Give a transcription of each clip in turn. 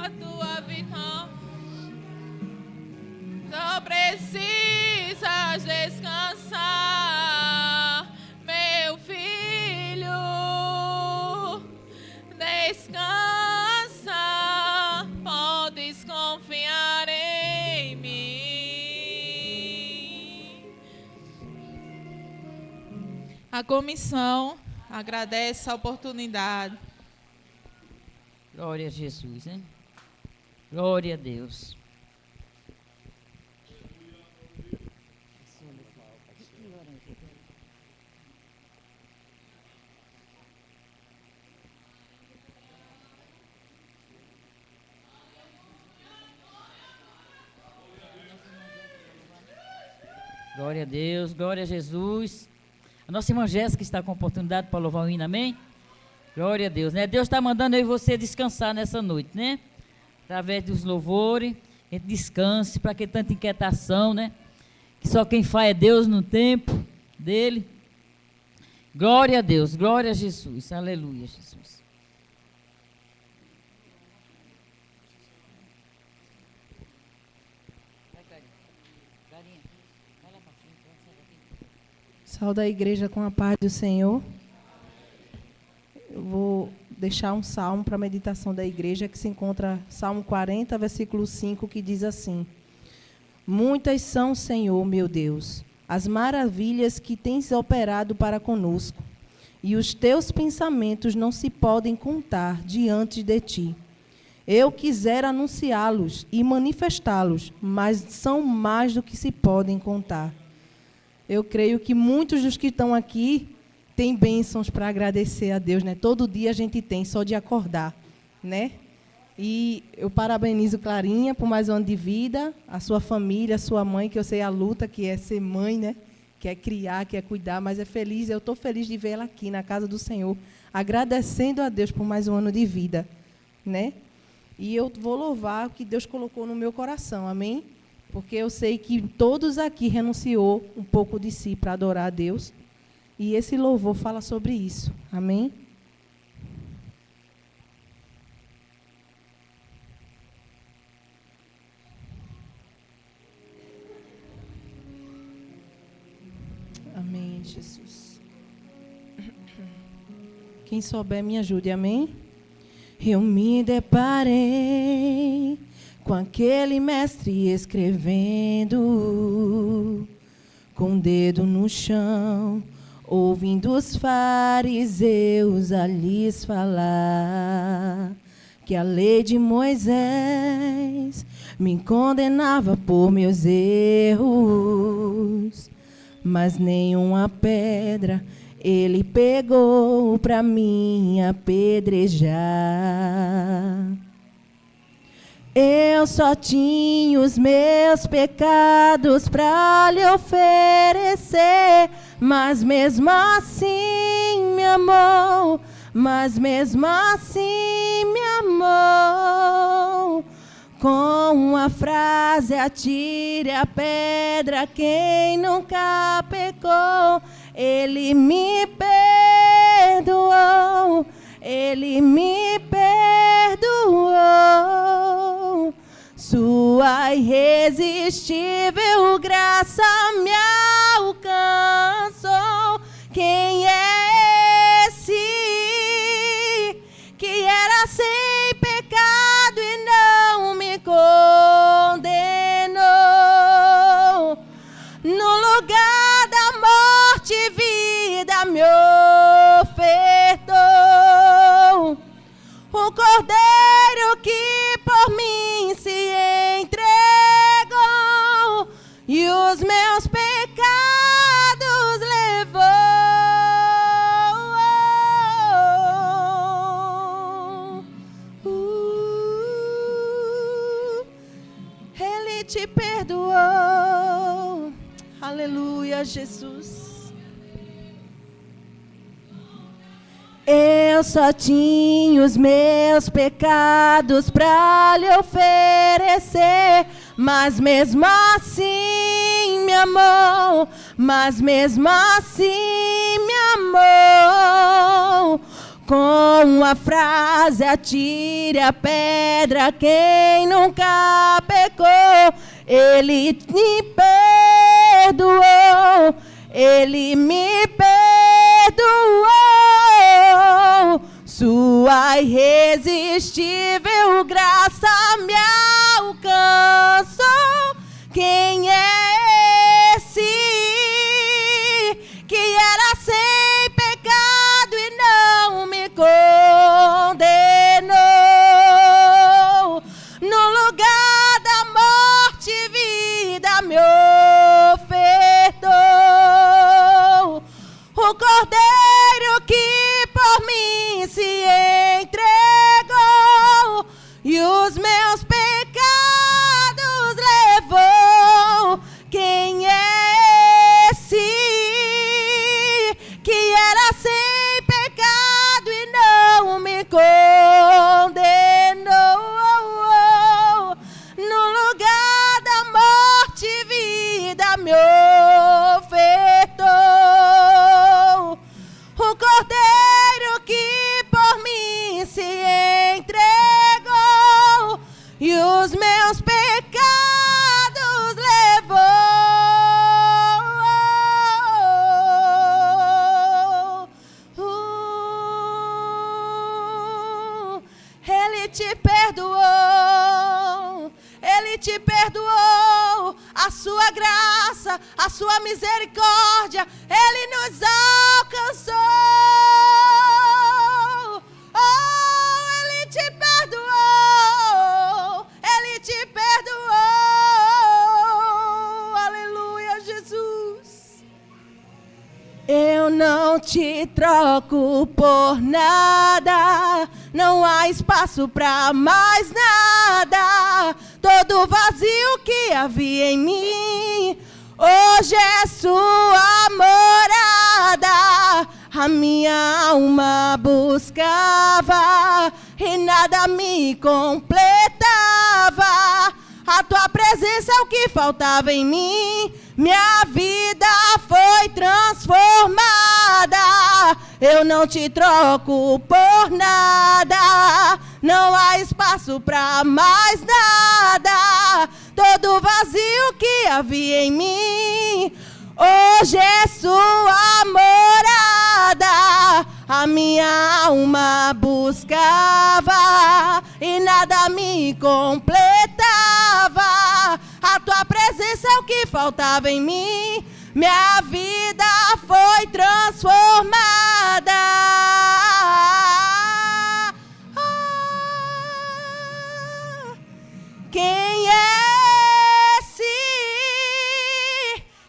a tua vitória. Só precisas descansar, meu filho. Descansa, podes confiar em mim. A comissão agradece a oportunidade. Glória a Jesus, né? Glória a Deus. Glória a Deus, glória a Jesus. A nossa irmã Jéssica está com a oportunidade para louvar o hino, amém? Glória a Deus, né? Deus está mandando eu e você descansar nessa noite, né? Através dos louvores, a gente descanse, para que tanta inquietação, né? Que só quem faz é Deus no tempo dele. Glória a Deus, glória a Jesus, aleluia, Jesus. Saúde a igreja com a paz do Senhor. Eu vou deixar um salmo para a meditação da igreja, que se encontra Salmo 40, versículo 5, que diz assim: Muitas são, Senhor, meu Deus, as maravilhas que tens operado para conosco, e os teus pensamentos não se podem contar diante de ti. Eu quisera anunciá-los e manifestá-los, mas são mais do que se podem contar. Eu creio que muitos dos que estão aqui têm bênçãos para agradecer a Deus, né? Todo dia a gente tem, só de acordar, né? E eu parabenizo Clarinha por mais um ano de vida, a sua família, a sua mãe, que eu sei a luta que é ser mãe, né? Que é criar, que é cuidar, mas é feliz, eu estou feliz de ver ela aqui na casa do Senhor, agradecendo a Deus por mais um ano de vida, né? E eu vou louvar o que Deus colocou no meu coração, amém? Porque eu sei que todos aqui renunciou um pouco de si para adorar a Deus. E esse louvor fala sobre isso. Amém? Amém, Jesus. Quem souber, me ajude. Amém? Eu me deparei com aquele mestre escrevendo, com o dedo no chão, ouvindo os fariseus a lhes falar que a lei de Moisés me condenava por meus erros, mas nenhuma pedra ele pegou para mim apedrejar. Eu só tinha os meus pecados para lhe oferecer, mas mesmo assim me amou, mas mesmo assim me amou. Com uma frase: atire a pedra quem nunca pecou. Ele me perdoou, ele me perdoou. Sua irresistível graça me alcançou. Quem é esse que era sem pecado e não me condenou? No lugar da morte, vida me ofertou. O Cordeiro que por mim se entregou e os meus pecados levou. Ele te perdoou. Aleluia, Jesus. Eu só tinha os meus pecados para lhe oferecer, mas mesmo assim me amou, mas mesmo assim me amou. Com uma frase atire a pedra quem nunca pecou. Ele me perdoou, Ele me perdoou. Sua irresistível graça me alcançou. Quem é esse que era sem pecado e não me condenou? No lugar da morte, vida me ofertou. O Cordeiro que por mim se entregou e os meus pecados levou. Quem é esse que era sem pecado e não me condenou? No lugar da morte, vida me ofertou. O Cordeiro que por mim se entregou e os meus pecados levou. Ele te perdoou, Ele te perdoou. A sua graça, a sua misericórdia, Ele nos alcançou. Oh, Ele te perdoou, Ele te perdoou. Aleluia, Jesus. Eu não te troco por nada, não há espaço pra mais nada. Todo vazio que havia em mim, hoje é sua morada. A minha alma buscava e nada me completava. A tua presença é o que faltava em mim. Minha vida foi transformada. Eu não te troco por nada, não há espaço pra mais nada. Todo vazio que havia em mim, hoje é sua morada. A minha alma buscava e nada me completava. A tua presença é o que faltava em mim. Minha vida foi transformada. Quem é esse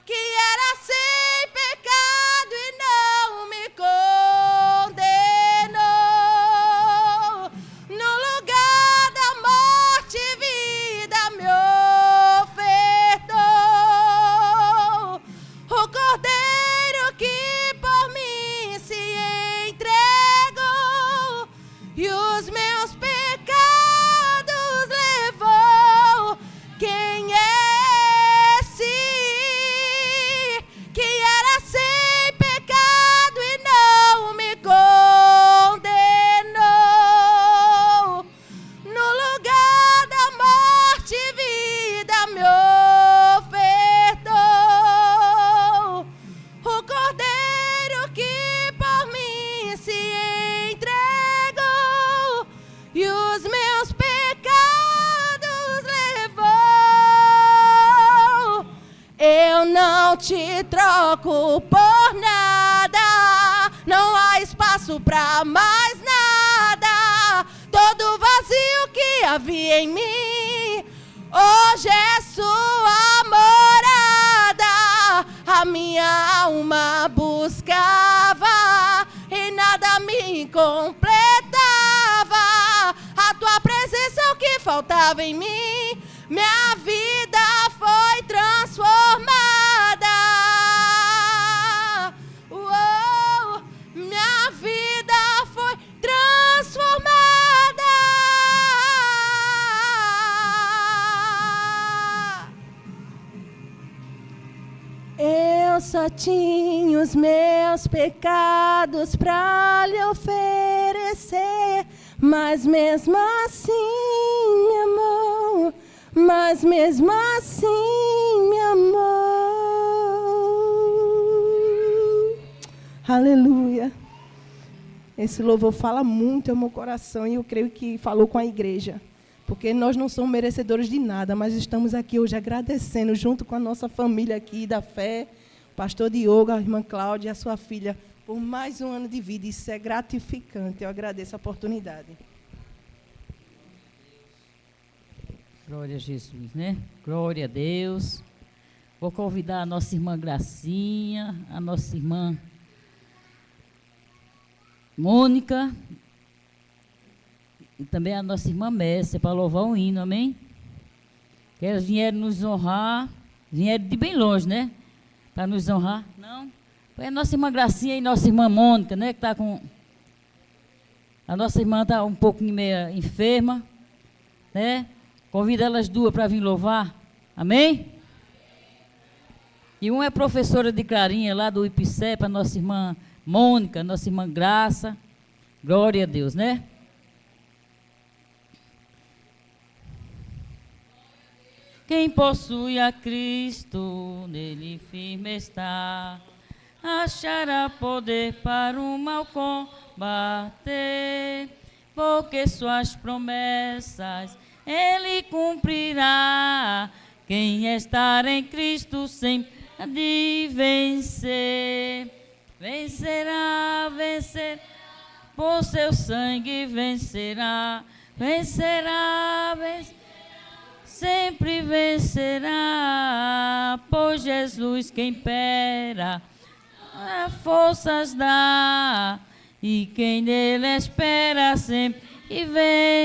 que era sem pecado e não me condenou? No lugar da morte, vida me ofertou. O Cordeiro que por mim se entregou e os meus pecados levou. Quem é esse que era sem pecado e não me condenou? No lugar da morte, vida me ofertou. O Cordeiro que por mim se entregou e os meus pecados levou. Eu não te troco por nada, não há espaço pra mais nada. Todo vazio que havia em mim, hoje é sua morada. A minha alma buscava e nada me completava. A tua presença é o que faltava em mim. Minha vida foi transformada. Uou, minha vida foi transformada. Eu só tinha os meus pecados pra lhe oferecer, mas mesmo assim me amou, mas mesmo assim me amou. Aleluia. Esse louvor fala muito ao meu coração e eu creio que falou com a igreja. Porque nós não somos merecedores de nada, mas estamos aqui hoje agradecendo, junto com a nossa família aqui da fé, o pastor Diogo, a irmã Cláudia e a sua filha, por mais um ano de vida. Isso é gratificante. Eu agradeço a oportunidade. Glória a Jesus, né? Glória a Deus. Vou convidar a nossa irmã Gracinha, a nossa irmã Mônica e também a nossa irmã Mércia para louvar um hino, amém? Que elas vieram nos honrar, vieram de bem longe, né? Para nos honrar. Não? Foi a nossa irmã Gracinha e nossa irmã Mônica, né? Que está com... A nossa irmã está um pouco meio enferma, né? Convido elas duas para vir louvar, amém? E uma é professora de Clarinha, lá do IPCEP, a nossa irmã Mônica, nossa irmã Graça. Glória a Deus, né? Quem possui a Cristo, nele firme está, achará poder para o mal combater, porque suas promessas ele cumprirá. Quem estar em Cristo sempre há de vencer, vencerá, vencerá, por seu sangue vencerá, vencerá, vencerá. Sempre vencerá, pois Jesus quem impera, forças dá, e quem nele espera sempre e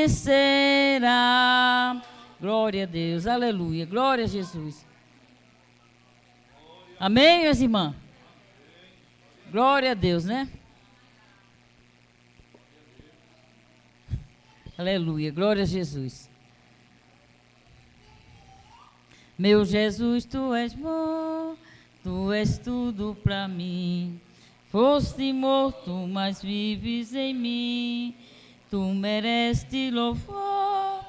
vencerá. Glória a Deus, aleluia, glória a Jesus. Amém, minhas irmãs? Glória a Deus, né? Aleluia, glória a Jesus. Meu Jesus, tu és bom, tu és tudo para mim. Foste morto, mas vives em mim. Tu mereces louvor,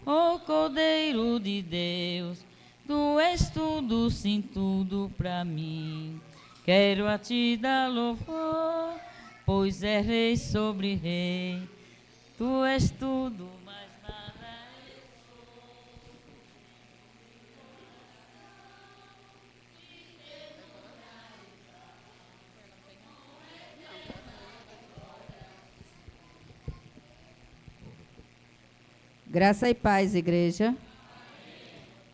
ó Cordeiro de Deus. Tu és tudo, sim, tudo para mim. Quero a ti dar louvor, pois é rei sobre rei. Tu és tudo, mas nada és. Graça e paz, igreja.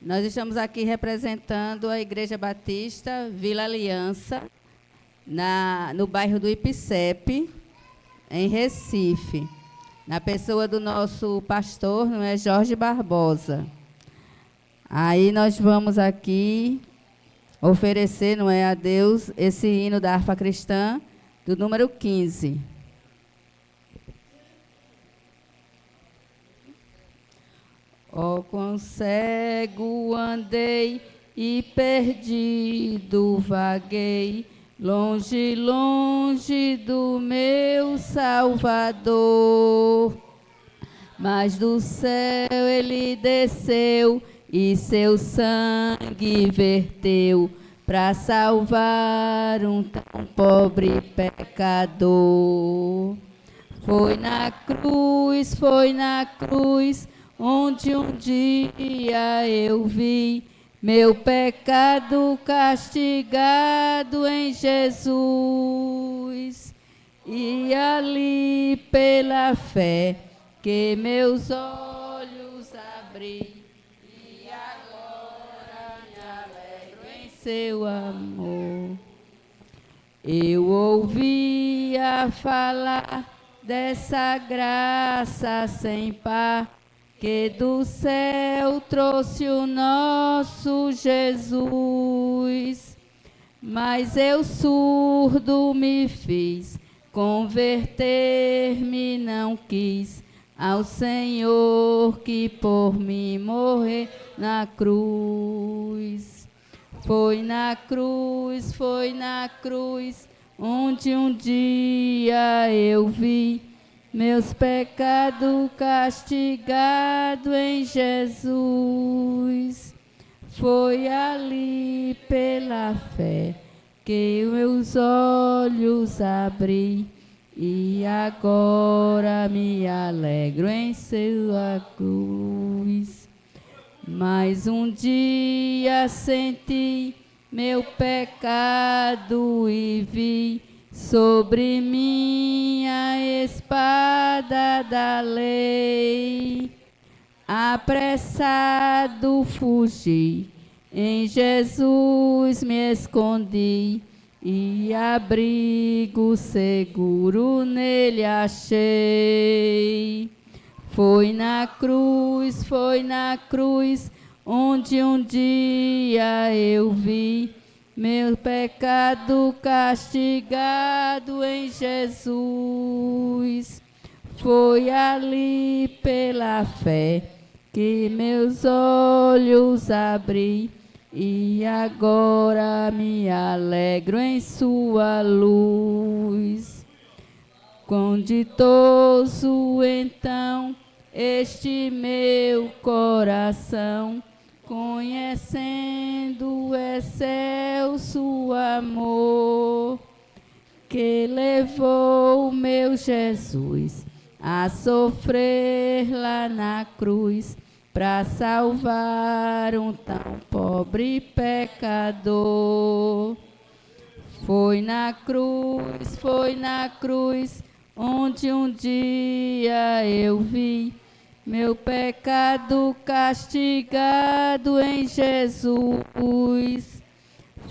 Nós estamos aqui representando a Igreja Batista Vila Aliança, no bairro do IPCEP, em Recife, na pessoa do nosso pastor, não é, Jorge Barbosa. Aí nós vamos aqui oferecer, não é, a Deus esse hino da harpa cristã, do número 15. Ó, quão cego andei e perdido vaguei, longe, longe do meu Salvador. Mas do céu ele desceu e seu sangue verteu para salvar um tão pobre pecador. Foi na cruz, onde um dia eu vi meu pecado castigado em Jesus. E ali pela fé que meus olhos abri, e agora me alegro em seu amor. Eu ouvia falar dessa graça sem par, que do céu trouxe o nosso Jesus. Mas eu surdo me fiz, converter-me não quis ao Senhor que por mim morreu na cruz. Foi na cruz, onde um dia eu vi meus pecados castigados em Jesus. Foi ali pela fé que meus olhos abri e agora me alegro em sua cruz. Mais um dia senti meu pecado e vi sobre minha espada da lei. Apressado fugi, em Jesus me escondi e abrigo seguro nele achei. Foi na cruz, onde um dia eu vi meu pecado castigado em Jesus. Foi ali pela fé que meus olhos abri e agora me alegro em sua luz. Quão ditoso então este meu coração, conhecendo o excelso amor que levou meu Jesus a sofrer lá na cruz para salvar um tão pobre pecador. Foi na cruz, onde um dia eu vi meu pecado castigado em Jesus.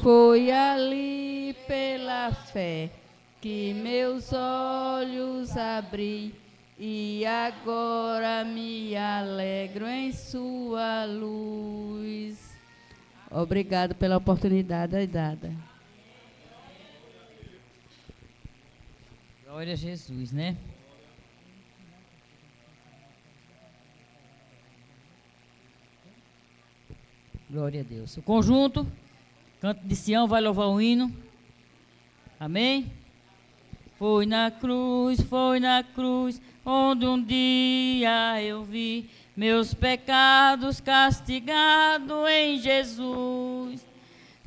Foi ali pela fé que meus olhos abri e agora me alegro em sua luz. Obrigado pela oportunidade dada. Glória a Jesus, né? Glória a Deus. O conjunto, Canto de Sião, vai louvar o hino. Amém? Foi na cruz, onde um dia eu vi meus pecados castigados em Jesus.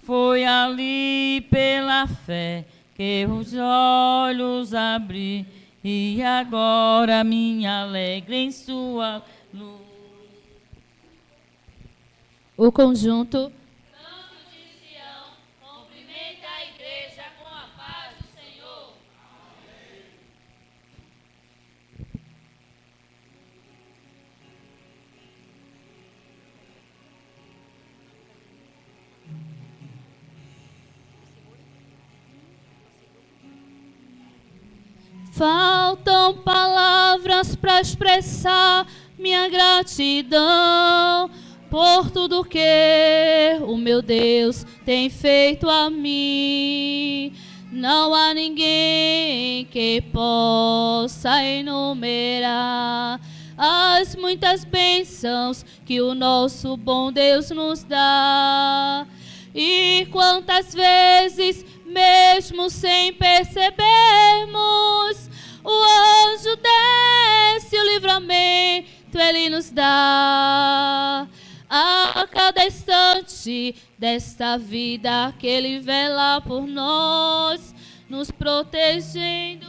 Foi ali pela fé que os olhos abri e agora me alegro em sua luz. O conjunto Canto de Sião, cumprimenta a igreja com a paz do Senhor. faltam palavras para expressar minha gratidão por tudo que o meu Deus tem feito a mim. Não há ninguém que possa enumerar as muitas bênçãos que o nosso bom Deus nos dá. E quantas vezes, mesmo sem percebermos, o anjo desce, o livramento Ele nos dá. A cada instante desta vida que Ele vela por nós, nos protegendo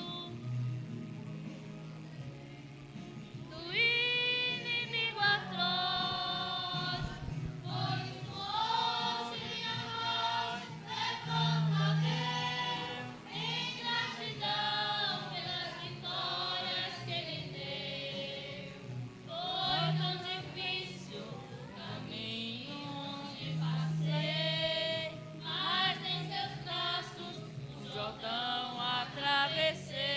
do inimigo atroz. Por isso hoje minha voz levanta a Deus em gratidão pelas vitórias que Ele deu. Foi tão difícil caminho onde passei, mas em seus braços o Jordão atravessei.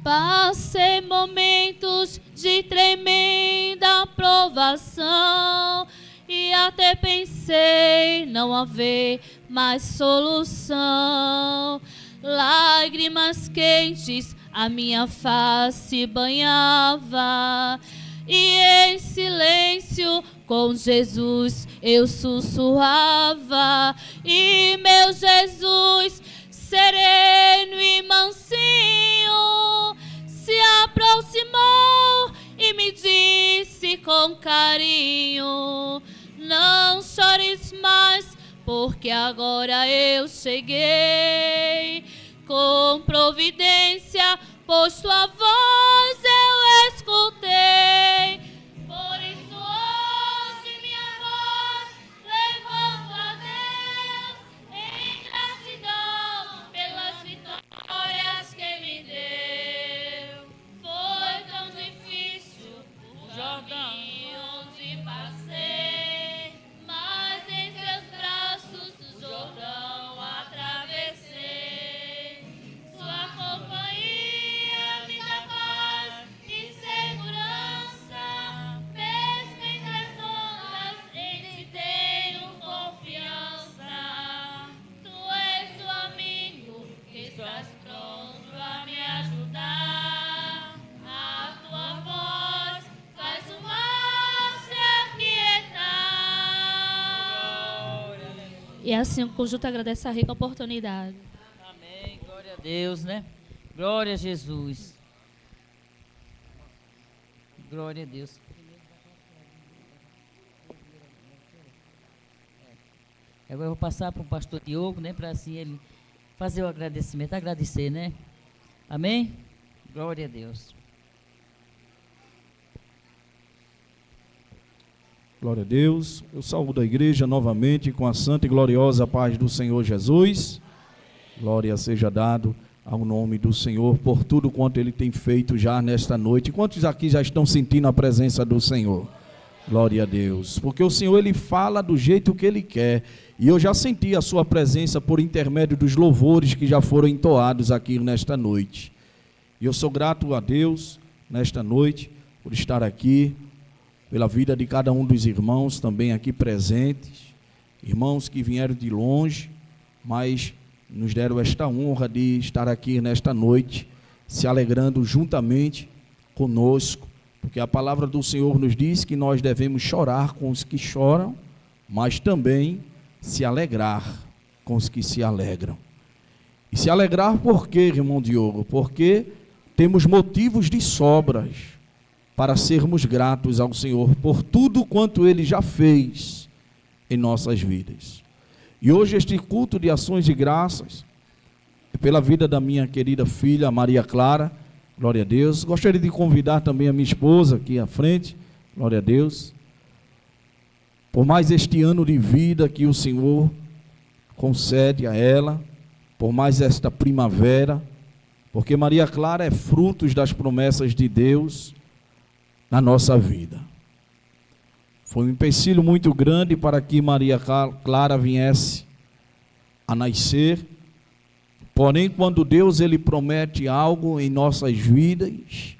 Passei momentos de tremenda provação e até pensei não haver mais solução. Lágrimas quentes a minha face banhava e em silêncio com Jesus eu sussurrava. E meu Jesus, sereno e mansinho, se aproximou e me disse com carinho: não chores mais, porque agora eu cheguei com providência, pois tua voz eu escutei. Por isso hoje minha voz levanto a Deus em gratidão pelas vitórias que me deu. Foi tão difícil o caminho onde passei, mas em seus braços o Jordão atravessei. Sua companhia me dá paz e segurança, mesmo entre as ondas, em ti tenho confiança. Tu és o amigo que estás pronto a me ajudar. A tua voz faz o mar se aquietar. E assim o conjunto agradece a rica oportunidade. Amém. Glória a Deus, né? Glória a Jesus. Glória a Deus. Agora eu vou passar para o pastor Diogo, né? Para assim ele fazer o agradecimento, agradecer, né? Amém? Glória a Deus. Glória a Deus. Eu saúdo a igreja novamente com a santa e gloriosa paz do Senhor Jesus. Glória seja dado ao nome do Senhor por tudo quanto Ele tem feito já nesta noite. Quantos aqui já estão sentindo a presença do Senhor? Glória a Deus. Porque o Senhor, Ele fala do jeito que Ele quer. E eu já senti a sua presença por intermédio dos louvores que já foram entoados aqui nesta noite. E eu sou grato a Deus nesta noite por estar aqui, pela vida de cada um dos irmãos também aqui presentes, irmãos que vieram de longe, mas nos deram esta honra de estar aqui nesta noite, se alegrando juntamente conosco, porque a palavra do Senhor nos diz que nós devemos chorar com os que choram, mas também se alegrar com os que se alegram. E se alegrar por quê, irmão Diogo? Porque temos motivos de sobras para sermos gratos ao Senhor por tudo quanto Ele já fez em nossas vidas. E hoje este culto de ações de graças, pela vida da minha querida filha Maria Clara, glória a Deus. Gostaria de convidar também a minha esposa aqui à frente, glória a Deus, por mais este ano de vida que o Senhor concede a ela, por mais esta primavera, porque Maria Clara é fruto das promessas de Deus na nossa vida. Foi um empecilho muito grande para que Maria Clara viesse a nascer, porém quando Deus Ele promete algo em nossas vidas,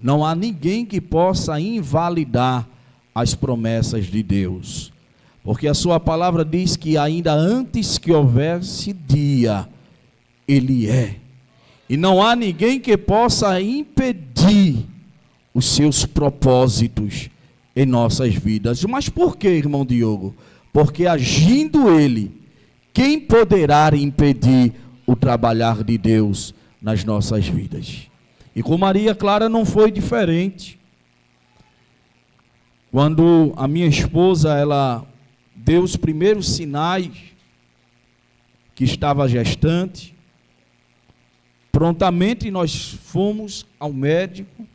não há ninguém que possa invalidar as promessas de Deus, porque a sua palavra diz que ainda antes que houvesse dia, Ele é, e não há ninguém que possa impedir os seus propósitos em nossas vidas. Mas por que, irmão Diogo? Porque agindo Ele, quem poderá impedir o trabalhar de Deus nas nossas vidas? E com Maria Clara não foi diferente. Quando a minha esposa, ela deu os primeiros sinais que estava gestante, prontamente nós fomos ao médico,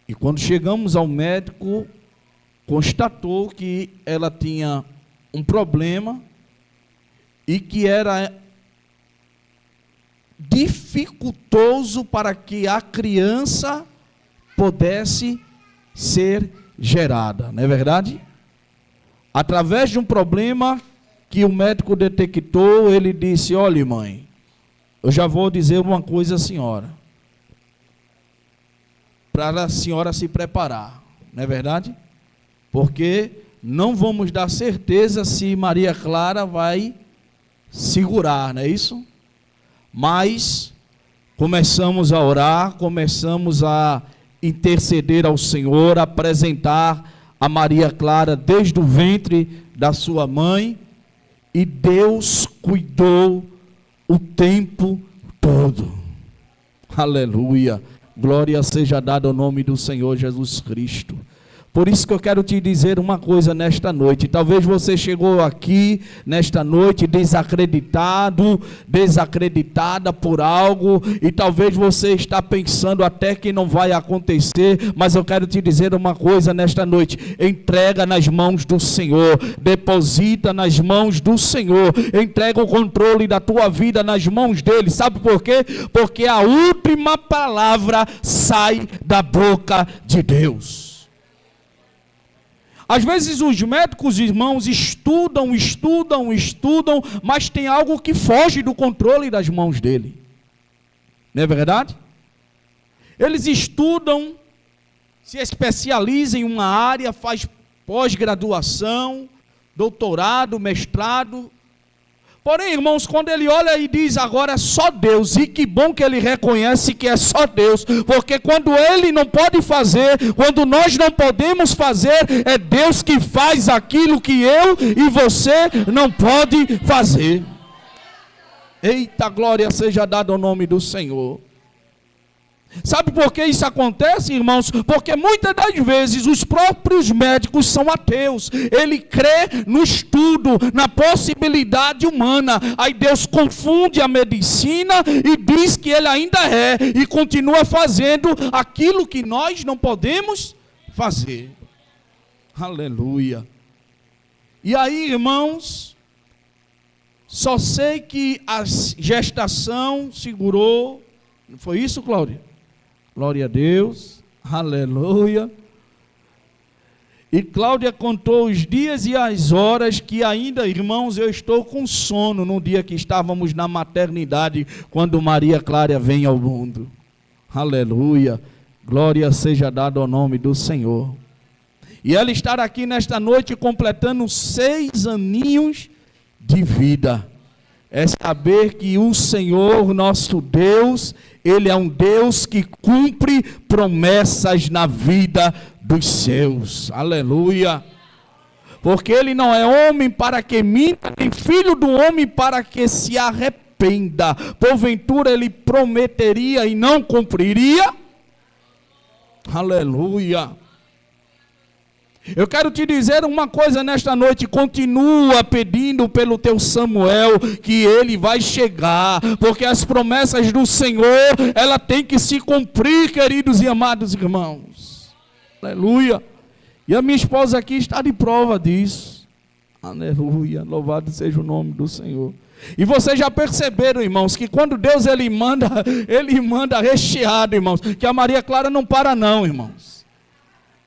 e quando chegamos ao médico, constatou que ela tinha um problema e que era dificultoso para que a criança pudesse ser gerada, não é verdade? Através de um problema que o médico detectou, ele disse: olha, mãe, eu já vou dizer uma coisa à senhora. para a senhora se preparar, não é verdade? Porque não vamos dar certeza se Maria Clara vai segurar, não é isso? Mas começamos a orar, começamos a interceder ao Senhor, apresentar a Maria Clara desde o ventre da sua mãe, e Deus cuidou o tempo todo. Aleluia. Glória seja dada ao nome do Senhor Jesus Cristo. Por isso que eu quero te dizer uma coisa nesta noite. Talvez você chegou aqui nesta noite desacreditado, desacreditada por algo, e talvez você está pensando até que não vai acontecer, mas eu quero te dizer uma coisa nesta noite. Entrega nas mãos do Senhor, deposita nas mãos do Senhor, entrega o controle da tua vida nas mãos dele. Sabe por quê? Porque a última palavra sai da boca de Deus. Às vezes os médicos, irmãos, estudam, mas tem algo que foge do controle das mãos dele. Não é verdade? Eles estudam, se especializam em uma área, faz pós-graduação, doutorado, mestrado. Porém, irmãos, quando ele olha e diz agora é só Deus, e que bom que ele reconhece que é só Deus, porque quando ele não pode fazer, quando nós não podemos fazer, é Deus que faz aquilo que eu e você não pode fazer. Eita, glória seja dada ao nome do Senhor. Sabe por que isso acontece, irmãos? Porque muitas das vezes os próprios médicos são ateus. Ele crê no estudo, na possibilidade humana. Aí Deus confunde a medicina e diz que ele ainda é, e continua fazendo aquilo que nós não podemos fazer. Aleluia. E aí, irmãos, só sei que a gestação segurou. Não foi isso, Cláudia? Glória a Deus, aleluia. E Cláudia contou os dias e as horas que ainda, irmãos, eu estou com sono no dia que estávamos na maternidade, quando Maria Clara vem ao mundo. Aleluia, glória seja dada ao nome do Senhor. E ela estar aqui nesta noite completando 6 aninhos de vida. É saber que o Senhor, nosso Deus, Ele é um Deus que cumpre promessas na vida dos seus. Aleluia. Porque Ele não é homem para que minta, nem filho do homem para que se arrependa. Porventura Ele prometeria e não cumpriria? Aleluia. Eu quero te dizer uma coisa nesta noite, continua pedindo pelo teu Samuel, que ele vai chegar, porque as promessas do Senhor, ela tem que se cumprir, queridos e amados irmãos. Aleluia. E a minha esposa aqui está de prova disso. Aleluia, louvado seja o nome do Senhor. E vocês já perceberam, irmãos, que quando Deus ele manda recheado, irmãos, que a Maria Clara não para não, irmãos.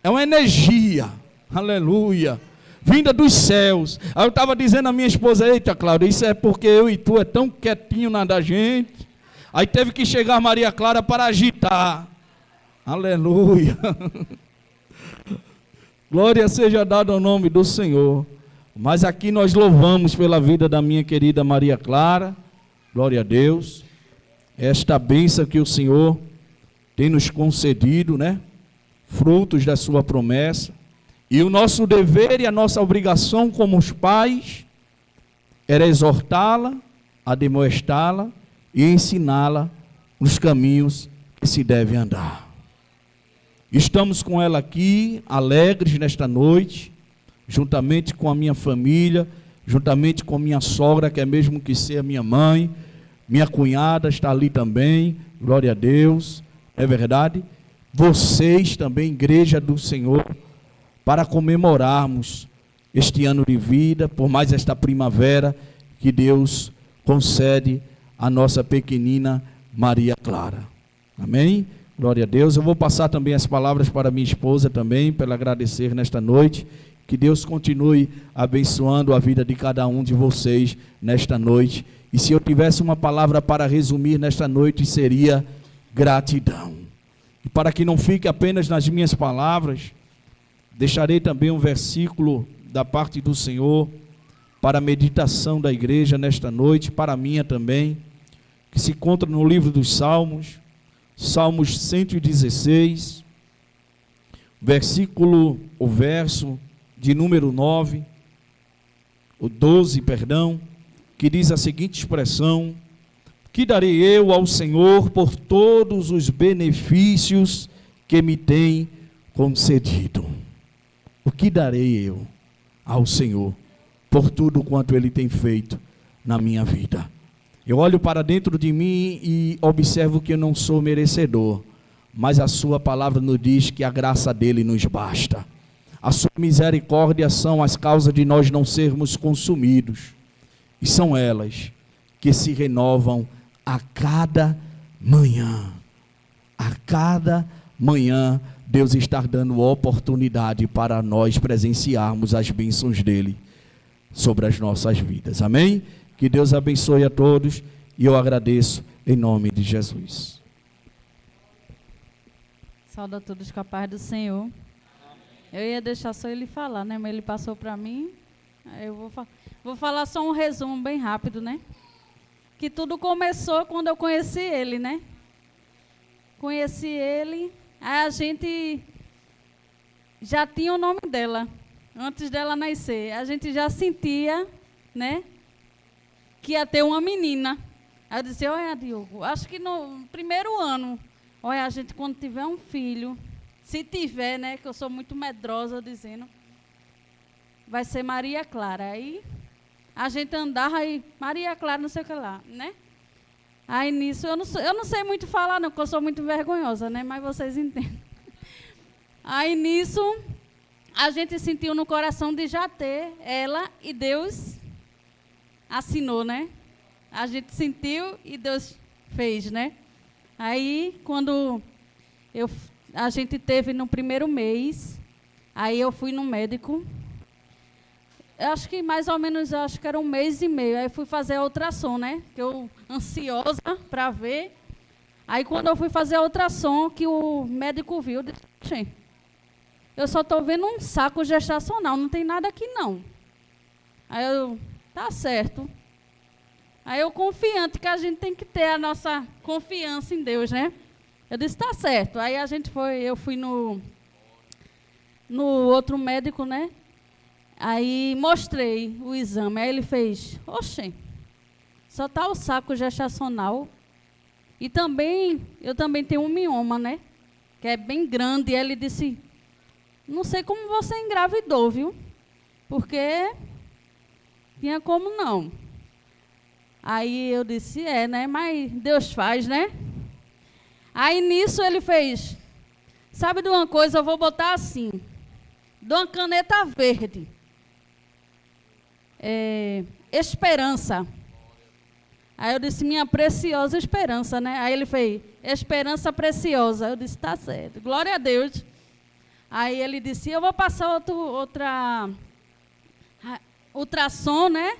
É uma energia. Aleluia, vinda dos céus. Aí eu estava dizendo à minha esposa: eita, Cláudia, isso é porque eu e tu é tão quietinho na da gente. Aí teve que chegar Maria Clara para agitar. Aleluia. Glória seja dada ao nome do Senhor. Mas aqui nós louvamos pela vida da minha querida Maria Clara. Glória a Deus. Esta bênção que o Senhor tem nos concedido, né? Frutos da sua promessa. E o nosso dever e a nossa obrigação como os pais era exortá-la, admoestá-la e ensiná-la nos caminhos que se deve andar. Estamos com ela aqui, alegres nesta noite, juntamente com a minha família, juntamente com minha sogra, que é mesmo que ser a minha mãe, minha cunhada está ali também, glória a Deus, é verdade? Vocês também, igreja do Senhor, para comemorarmos este ano de vida, por mais esta primavera que Deus concede à nossa pequenina Maria Clara. Amém? Glória a Deus. Eu vou passar também as palavras para minha esposa também, para ela agradecer nesta noite. Que Deus continue abençoando a vida de cada um de vocês nesta noite. E se eu tivesse uma palavra para resumir nesta noite, seria gratidão. E para que não fique apenas nas minhas palavras, deixarei também um versículo da parte do Senhor para a meditação da igreja nesta noite, para a minha também, que se encontra no livro dos Salmos, Salmos 116, o verso de número 9, o 12, perdão, que diz a seguinte expressão: que darei eu ao Senhor por todos os benefícios que me tem concedido? O que darei eu ao Senhor por tudo quanto Ele tem feito na minha vida? Eu olho para dentro de mim e observo que eu não sou merecedor, mas a sua palavra nos diz que a graça dele nos basta. A sua misericórdia são as causas de nós não sermos consumidos, e são elas que se renovam a cada manhã. A cada manhã Deus está dando oportunidade para nós presenciarmos as bênçãos dele sobre as nossas vidas. Amém? Que Deus abençoe a todos e eu agradeço em nome de Jesus. Saúde a todos com a paz do Senhor. Eu ia deixar só ele falar, né? Mas ele passou para mim. Aí eu vou falar só um resumo bem rápido, né? Que tudo começou quando eu conheci ele, né? Conheci ele, aí a gente já tinha o nome dela, antes dela nascer. A gente já sentia, né? Que ia ter uma menina. Aí eu disse: olha, Diogo, acho que no primeiro ano, olha, a gente quando tiver um filho, se tiver, né, que eu sou muito medrosa dizendo, vai ser Maria Clara. Aí a gente andava aí, Maria Clara, não sei o que lá, né? Aí nisso, eu não sei muito falar não, porque eu sou muito vergonhosa, né? Mas vocês entendem. Aí nisso, a gente sentiu no coração de já ter ela e Deus assinou, né? A gente sentiu e Deus fez, né? Aí, quando a gente teve no primeiro mês, aí eu fui no médico. Eu acho que mais ou menos, acho que era 1 mês e meio. Aí fui fazer a ultrassom, né? Que eu ansiosa para ver. Aí quando eu fui fazer a ultrassom, que o médico viu, eu disse: eu só estou vendo um saco gestacional, não tem nada aqui não. Aí eu, tá certo. Aí eu confiante, que a gente tem que ter a nossa confiança em Deus, né? Eu disse: tá certo. Aí eu fui no outro médico, né? Aí mostrei o exame, aí ele fez: oxe, só está o saco gestacional. E também, eu também tenho um mioma, né? Que é bem grande. E ele disse: não sei como você engravidou, viu? Porque tinha como não. Aí eu disse: é, né? Mas Deus faz, né? Aí nisso ele fez: sabe de uma coisa, eu vou botar assim, de uma caneta verde. Esperança. Aí eu disse: minha preciosa esperança, né? Aí ele fez: esperança preciosa. Eu disse: tá certo, glória a Deus. Aí ele disse: eu vou passar outra ultrassom, né?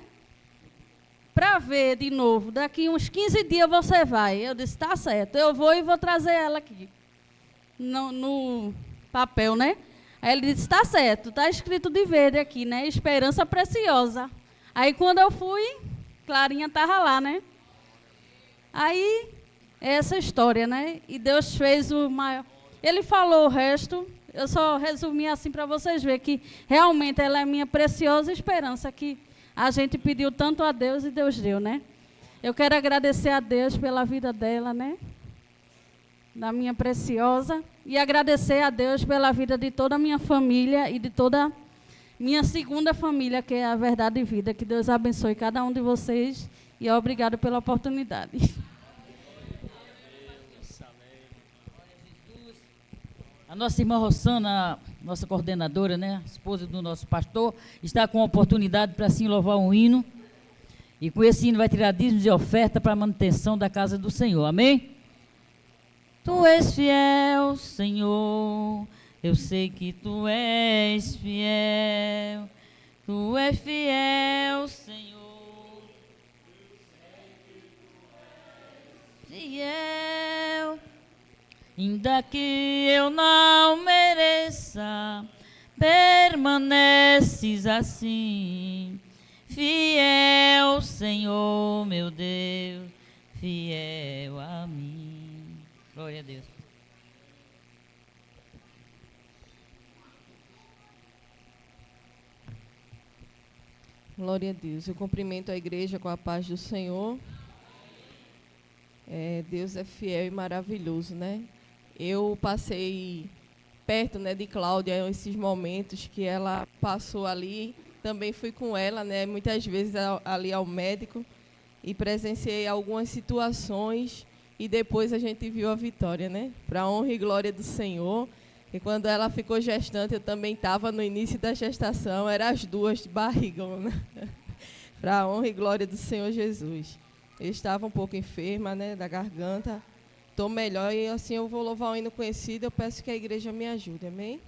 Para ver de novo, daqui uns 15 dias você vai. Eu disse: tá certo, eu vou e vou trazer ela aqui no papel, né? Aí ele disse: tá certo, está escrito de verde aqui, né? Esperança preciosa. Aí quando eu fui, Clarinha estava lá, né? Aí, essa história, né? E Deus fez o maior. Ele falou o resto, eu só resumi assim para vocês verem que realmente ela é minha preciosa esperança, que a gente pediu tanto a Deus e Deus deu, né? Eu quero agradecer a Deus pela vida dela, né? Da minha preciosa. E agradecer a Deus pela vida de toda a minha família e de toda minha segunda família, que é a Verdade e Vida. Que Deus abençoe cada um de vocês e obrigado pela oportunidade. A nossa irmã Rossana, nossa coordenadora, né, esposa do nosso pastor, está com a oportunidade para assim louvar um hino. E com esse hino vai tirar dízimos e oferta para a manutenção da casa do Senhor. Amém? Tu és fiel, Senhor, eu sei que Tu és fiel. Tu és fiel, Senhor, fiel. ainda que eu não mereça, permaneces assim, fiel, Senhor, meu Deus, fiel a mim. Glória a Deus. Glória a Deus. Eu cumprimento a igreja com a paz do Senhor. Deus é fiel e maravilhoso, né? Eu passei perto, né, de Cláudia esses momentos que ela passou ali. Também fui com ela, né, muitas vezes ali ao médico e presenciei algumas situações e depois a gente viu a vitória, né? Para a honra e glória do Senhor. E quando ela ficou gestante, eu também estava no início da gestação, eram as duas de barrigona. Para a honra e glória do Senhor Jesus. Eu estava um pouco enferma, né, da garganta. Estou melhor e assim eu vou louvar o hino conhecido. Eu peço que a igreja me ajude, amém?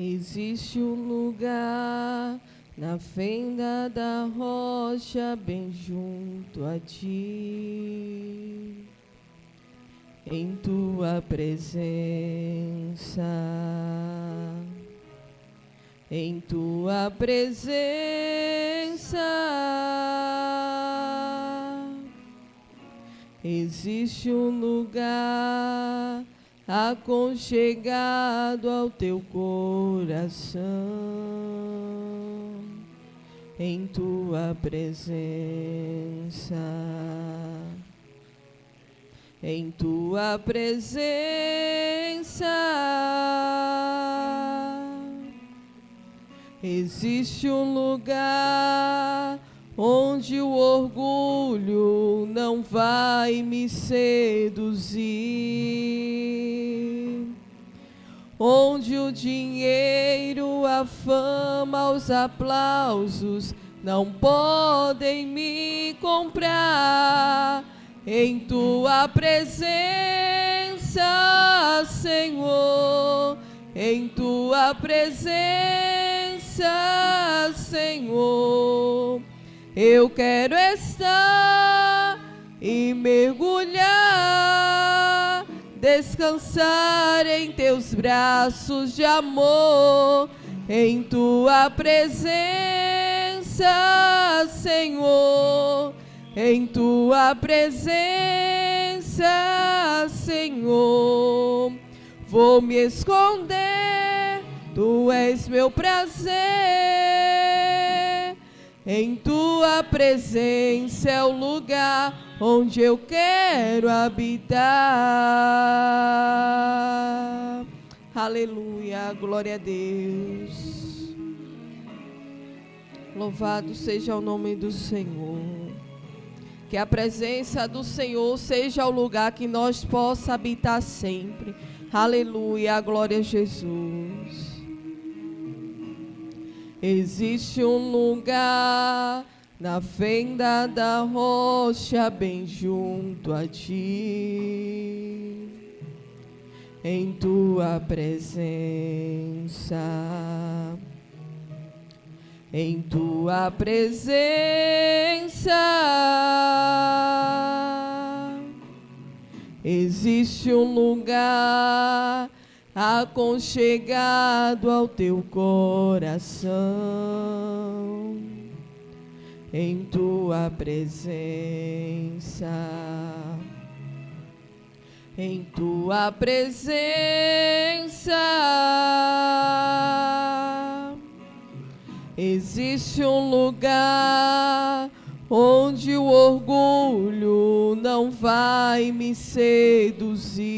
Existe um lugar na fenda da rocha, bem junto a ti, em tua presença, em tua presença. Existe um lugar aconchegado ao teu coração, em tua presença, em tua presença. Existe um lugar onde o orgulho não vai me seduzir, onde o dinheiro, a fama, os aplausos não podem me comprar. Em tua presença, Senhor, em tua presença, Senhor, eu quero estar e mergulhar, descansar em teus braços de amor, em tua presença, Senhor, em tua presença, Senhor, vou me esconder, tu és meu prazer. Em tua presença é o lugar onde eu quero habitar. Aleluia, glória a Deus. Louvado seja o nome do Senhor. Que a presença do Senhor seja o lugar que nós possa habitar sempre. Aleluia, glória a Jesus. Existe um lugar na fenda da rocha, bem junto a ti, em tua presença, em tua presença. Existe um lugar aconchegado ao teu coração, em tua presença, em tua presença. Existe um lugar onde o orgulho não vai me seduzir,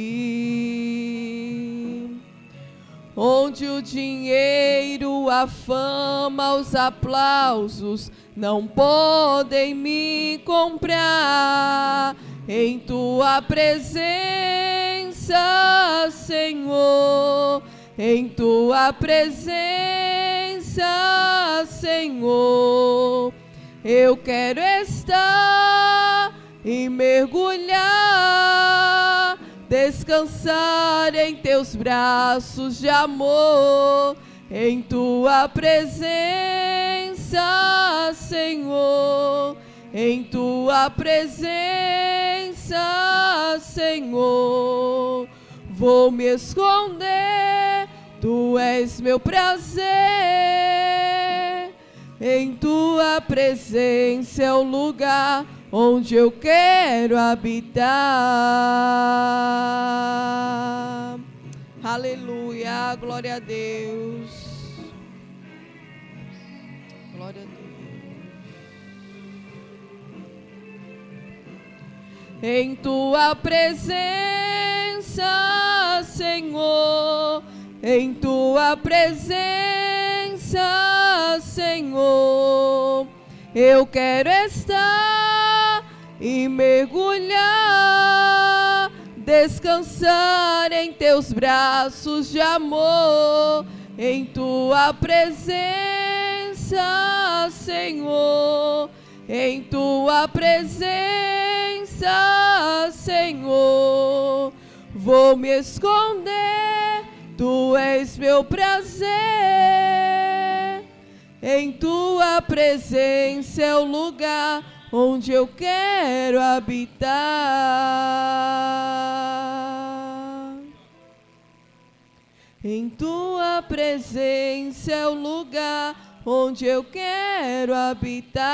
onde o dinheiro, a fama, os aplausos não podem me comprar. Em tua presença, Senhor, em tua presença, Senhor, eu quero estar e mergulhar, descansar em teus braços de amor, em tua presença, Senhor, em tua presença, Senhor, vou me esconder, tu és meu prazer, em tua presença é o lugar onde eu quero habitar. Aleluia, glória a Deus. Glória a Deus. Em tua presença, Senhor, em tua presença, Senhor, eu quero estar e mergulhar, descansar em teus braços de amor, em tua presença, Senhor, em tua presença, Senhor, vou me esconder, tu és meu prazer, em tua presença é o lugar onde eu quero habitar. Em tua presença é o lugar onde eu quero habitar.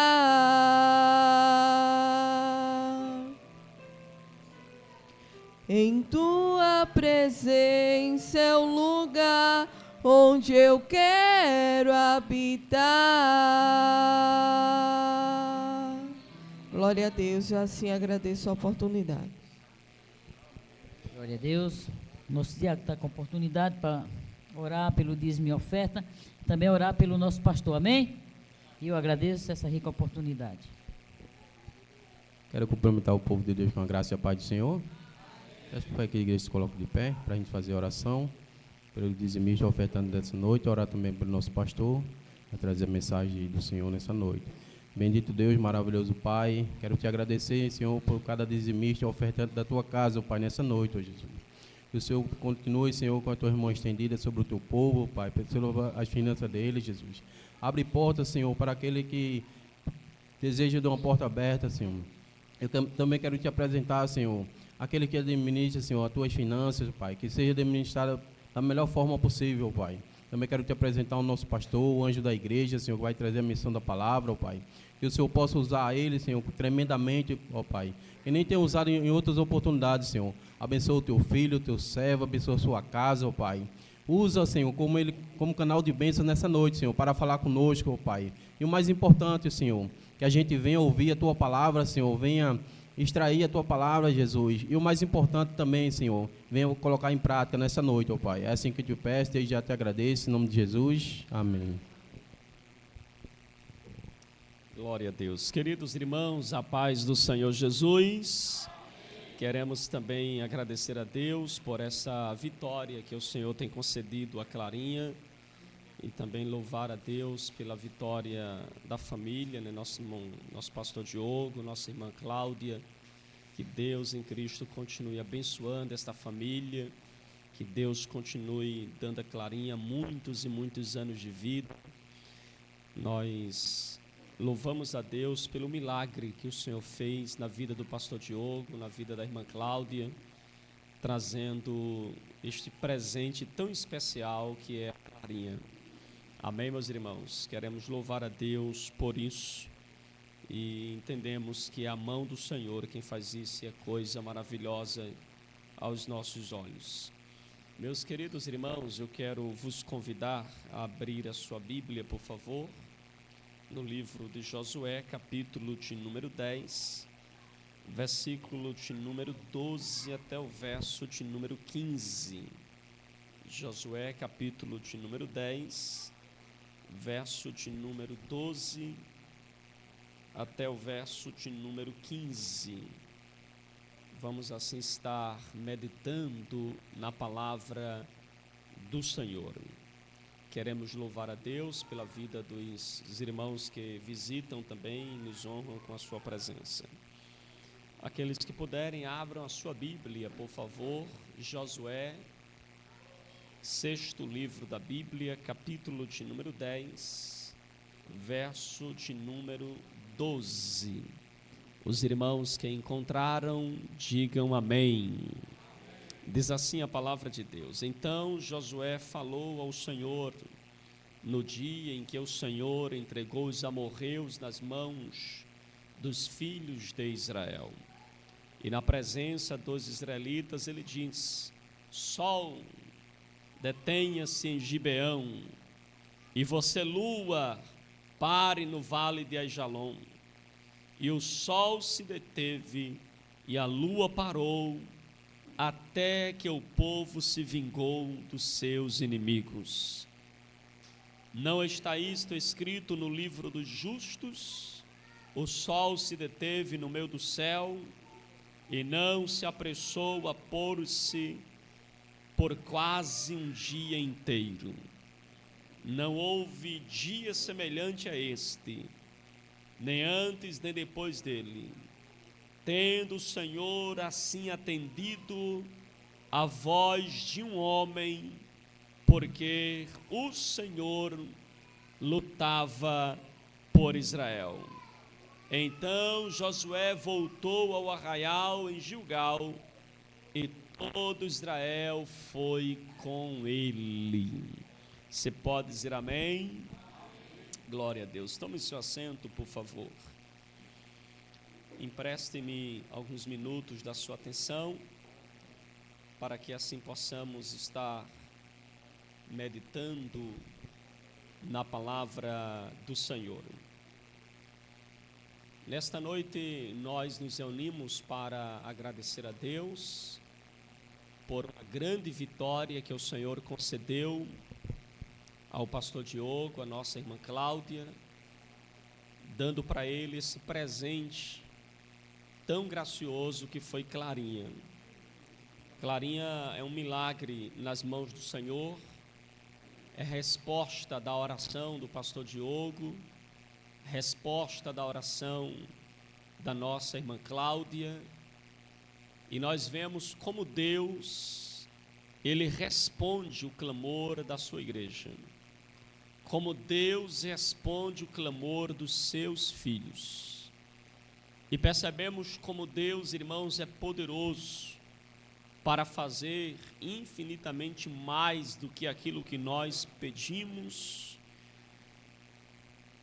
Em tua presença é o lugar onde eu quero habitar. Glória a Deus, eu assim agradeço a oportunidade. Glória a Deus. Nosso diácono está com oportunidade para orar pelo dízimo e oferta, também orar pelo nosso pastor, amém? E eu agradeço essa rica oportunidade. Quero cumprimentar o povo de Deus com a graça e a paz do Senhor. Peço para que a igreja se coloque de pé, para a gente fazer a oração pelo dizimista ofertando dessa noite, orar também pelo nosso pastor, para trazer a mensagem do Senhor nessa noite. Bendito Deus, maravilhoso Pai, quero te agradecer, Senhor, por cada dizimista ofertante da tua casa, Pai, nessa noite, ó Jesus. Que o Senhor continue, Senhor, com a tua mão estendida sobre o teu povo, Pai, pelo as finanças deles, Jesus. Abre portas, Senhor, para aquele que deseja de uma porta aberta, Senhor. Eu também quero te apresentar, Senhor, aquele que administra, Senhor, as tuas finanças, Pai, que seja administrada da melhor forma possível, Pai. Também quero te apresentar o nosso pastor, o anjo da igreja, Senhor, que vai trazer a missão da palavra, ó Pai. Que o Senhor possa usar ele, Senhor, tremendamente, ó Pai. Que nem tem usado em outras oportunidades, Senhor. Abençoa o teu filho, o teu servo, abençoa a sua casa, ó Pai. Usa, Senhor, como canal de bênção nessa noite, Senhor, para falar conosco, ó Pai. E o mais importante, Senhor, que a gente venha ouvir a tua palavra, Senhor, venha extrair a tua palavra, Jesus. E o mais importante também, Senhor, venha colocar em prática nessa noite, ó Pai. É assim que eu te peço e já te agradeço, em nome de Jesus. Amém. Glória a Deus. Queridos irmãos, a paz do Senhor Jesus. Queremos também agradecer a Deus por essa vitória que o Senhor tem concedido a Clarinha e também louvar a Deus pela vitória da família, né? Nosso irmão, nosso pastor Diogo, nossa irmã Cláudia. Que Deus em Cristo continue abençoando esta família, que Deus continue dando a Clarinha muitos e muitos anos de vida. Nós louvamos a Deus pelo milagre que o Senhor fez na vida do pastor Diogo, na vida da irmã Cláudia, trazendo este presente tão especial que é a Clarinha. Amém, meus irmãos? Queremos louvar a Deus por isso e entendemos que é a mão do Senhor quem faz isso e é coisa maravilhosa aos nossos olhos. Meus queridos irmãos, eu quero vos convidar a abrir a sua Bíblia, por favor, no livro de Josué, capítulo de número 10, versículo de número 12 até o verso de número 15. Josué, capítulo de número 10, verso de número 12 até o verso de número 15. Vamos assim estar meditando na palavra do Senhor. Queremos louvar a Deus pela vida dos irmãos que visitam também e nos honram com a sua presença. Aqueles que puderem, abram a sua Bíblia, por favor. Josué, sexto livro da Bíblia, capítulo de número 10, verso de número 12. Os irmãos que encontraram, digam amém. Diz assim a palavra de Deus: Então Josué falou ao Senhor no dia em que o Senhor entregou os amorreus nas mãos dos filhos de Israel. E na presença dos israelitas ele diz: Sol, detenha-se em Gibeão, e você, lua, pare no vale de Aijalon. E o sol se deteve e a lua parou, até que o povo se vingou dos seus inimigos. Não está isto escrito no livro dos justos? O sol se deteve no meio do céu e não se apressou a pôr-se por quase um dia inteiro. Não houve dia semelhante a este, nem antes nem depois dele, tendo o Senhor assim atendido a voz de um homem, porque o Senhor lutava por Israel. Então Josué voltou ao arraial em Gilgal, e todo Israel foi com ele. Você pode dizer amém? Glória a Deus. Tome seu assento, por favor. Empreste-me alguns minutos da sua atenção, para que assim possamos estar meditando na palavra do Senhor. Nesta noite nós nos reunimos para agradecer a Deus por uma grande vitória que o Senhor concedeu ao pastor Diogo, a nossa irmã Cláudia, dando para ele esse presente tão gracioso que foi Clarinha. Clarinha é um milagre nas mãos do Senhor, é resposta da oração do pastor Diogo, resposta da oração da nossa irmã Cláudia, e nós vemos como Deus, Ele responde o clamor da sua igreja, como Deus responde o clamor dos seus filhos, e percebemos como Deus, irmãos, é poderoso para fazer infinitamente mais do que aquilo que nós pedimos,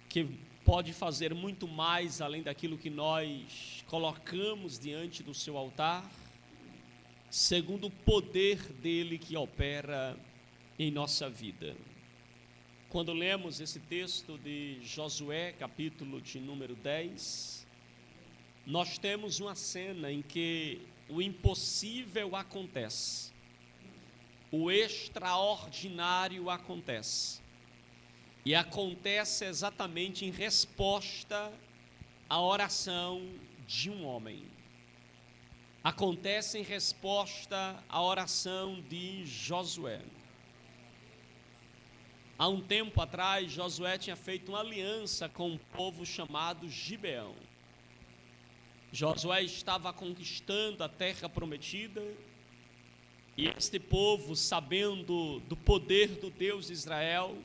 que pode fazer muito mais além daquilo que nós colocamos diante do seu altar, segundo o poder dele que opera em nossa vida. Quando lemos esse texto de Josué, capítulo de número 10, nós temos uma cena em que o impossível acontece, o extraordinário acontece, e acontece exatamente em resposta à oração de um homem. Acontece em resposta à oração de Josué. Há um tempo atrás, Josué tinha feito uma aliança com um povo chamado Gibeão. Josué estava conquistando a terra prometida, e este povo, sabendo do poder do Deus de Israel,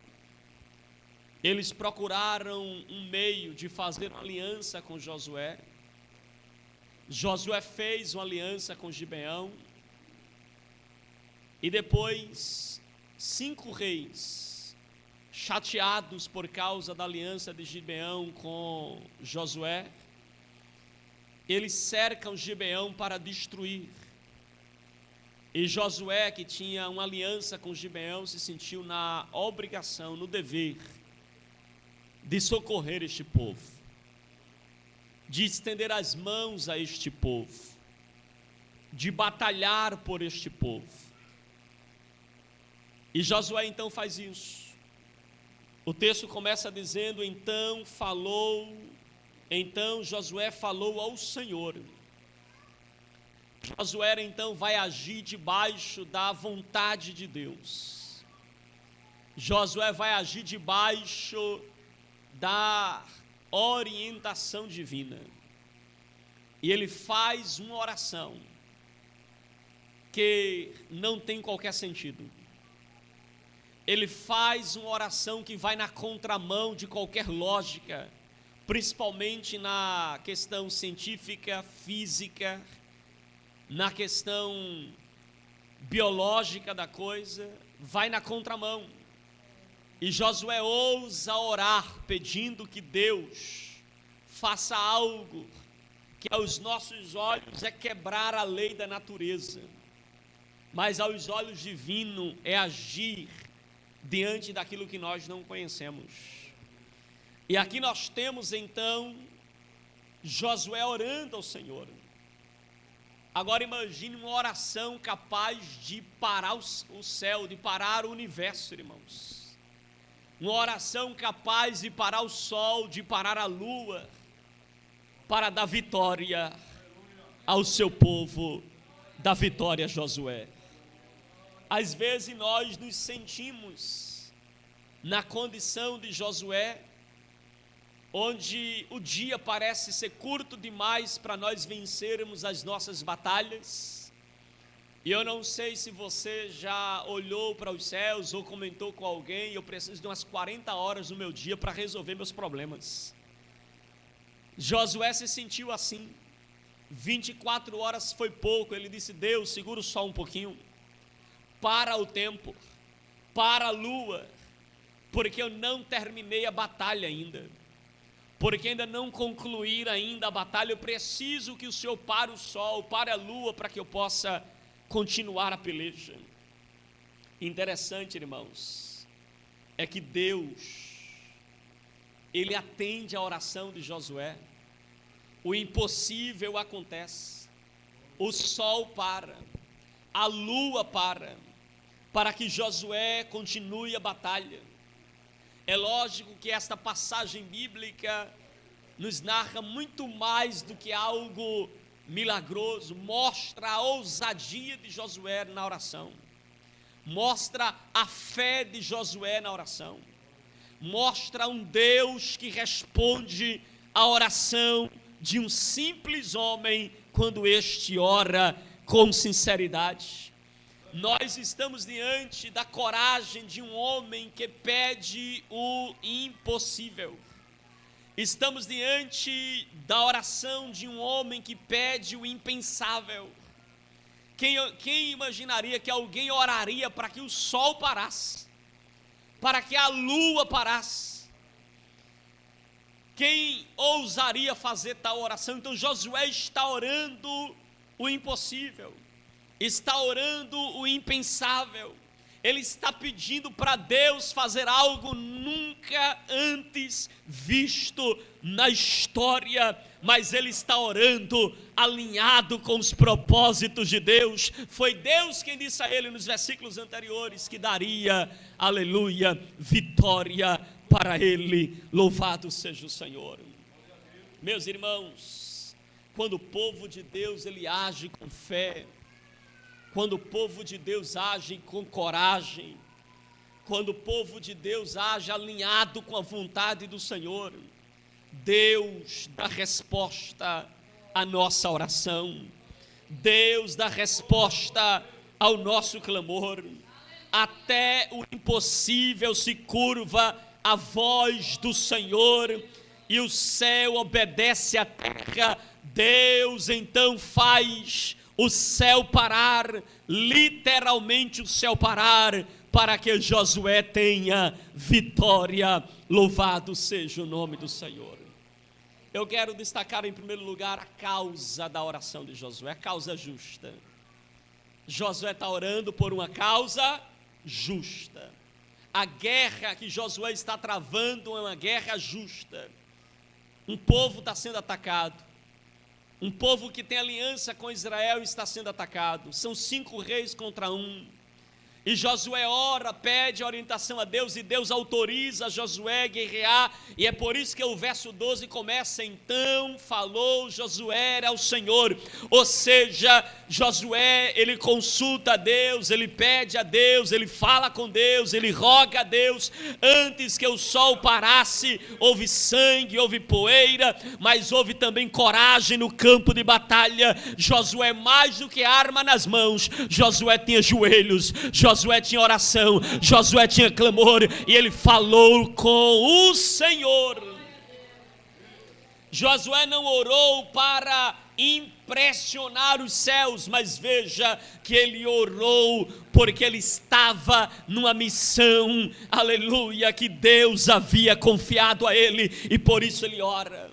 eles procuraram um meio de fazer uma aliança com Josué. Josué fez uma aliança com Gibeão, e depois 5 reis, chateados por causa da aliança de Gibeão com Josué, eles cercam Gibeão para destruir. E Josué, que tinha uma aliança com Gibeão, se sentiu na obrigação, no dever, de socorrer este povo, de estender as mãos a este povo, de batalhar por este povo. E Josué então faz isso. O texto começa dizendo: então Josué falou ao Senhor. Josué então vai agir debaixo da vontade de Deus. Josué vai agir debaixo da orientação divina. E ele faz uma oração que não tem qualquer sentido. Ele faz uma oração que vai na contramão de qualquer lógica, principalmente na questão científica, física, na questão biológica da coisa, vai na contramão. E Josué ousa orar pedindo que Deus faça algo que aos nossos olhos é quebrar a lei da natureza, mas aos olhos divinos é agir diante daquilo que nós não conhecemos. E aqui nós temos então Josué orando ao Senhor. Agora imagine uma oração capaz de parar o céu, de parar o universo, irmãos. Uma oração capaz de parar o sol, de parar a lua, para dar vitória ao seu povo, dar vitória a Josué. Às vezes nós nos sentimos na condição de Josué, onde o dia parece ser curto demais para nós vencermos as nossas batalhas. E eu não sei se você já olhou para os céus ou comentou com alguém: eu preciso de umas 40 horas no meu dia para resolver meus problemas. Josué se sentiu assim. 24 horas foi pouco. Ele disse: Deus, segura o sol um pouquinho, para o tempo, para a lua, porque eu não terminei a batalha ainda, porque ainda não concluir ainda a batalha. Eu preciso que o Senhor pare o sol, pare a lua, para que eu possa continuar a peleja. Interessante, irmãos, é que Deus, Ele atende a oração de Josué. O impossível acontece, o sol para, a lua para que Josué continue a batalha. É lógico que esta passagem bíblica nos narra muito mais do que algo milagroso. Mostra a ousadia de Josué na oração, mostra a fé de Josué na oração, mostra um Deus que responde à oração de um simples homem quando este ora com sinceridade. Nós estamos diante da coragem de um homem que pede o impossível. Estamos diante da oração de um homem que pede o impensável. Quem imaginaria que alguém oraria para que o sol parasse, para que a lua parasse? Quem ousaria fazer tal oração? Então Josué está orando o impossível, está orando o impensável. Ele está pedindo para Deus fazer algo nunca antes visto na história, mas ele está orando alinhado com os propósitos de Deus. Foi Deus quem disse a ele nos versículos anteriores que daria, aleluia, vitória para ele. Louvado seja o Senhor. Meus irmãos, quando o povo de Deus ele age com fé, quando o povo de Deus age com coragem, quando o povo de Deus age alinhado com a vontade do Senhor, Deus dá resposta à nossa oração, Deus dá resposta ao nosso clamor. Até o impossível se curva à voz do Senhor e o céu obedece à terra. Deus então faz o céu parar, literalmente o céu parar, para que Josué tenha vitória. Louvado seja o nome do Senhor. Eu quero destacar em primeiro lugar a causa da oração de Josué, a causa justa. Josué está orando por uma causa justa. a guerra que Josué está travando é uma guerra justa. Um povo está sendo atacado. Um povo que tem aliança com Israel está sendo atacado. São 5 reis contra 1. E Josué ora, pede orientação a Deus, e Deus autoriza Josué a guerrear, e é por isso que o verso 12 começa: então falou Josué ao Senhor. Ou seja, Josué, ele consulta a Deus, ele pede a Deus, ele fala com Deus, ele roga a Deus. Antes que o sol parasse, houve sangue, houve poeira, mas houve também coragem no campo de batalha. Josué, mais do que arma nas mãos, Josué tinha joelhos, Josué tinha oração, Josué tinha clamor, e ele falou com o Senhor. Josué não orou para impressionar os céus, mas veja que ele orou porque ele estava numa missão, aleluia, que Deus havia confiado a ele, e por isso ele ora.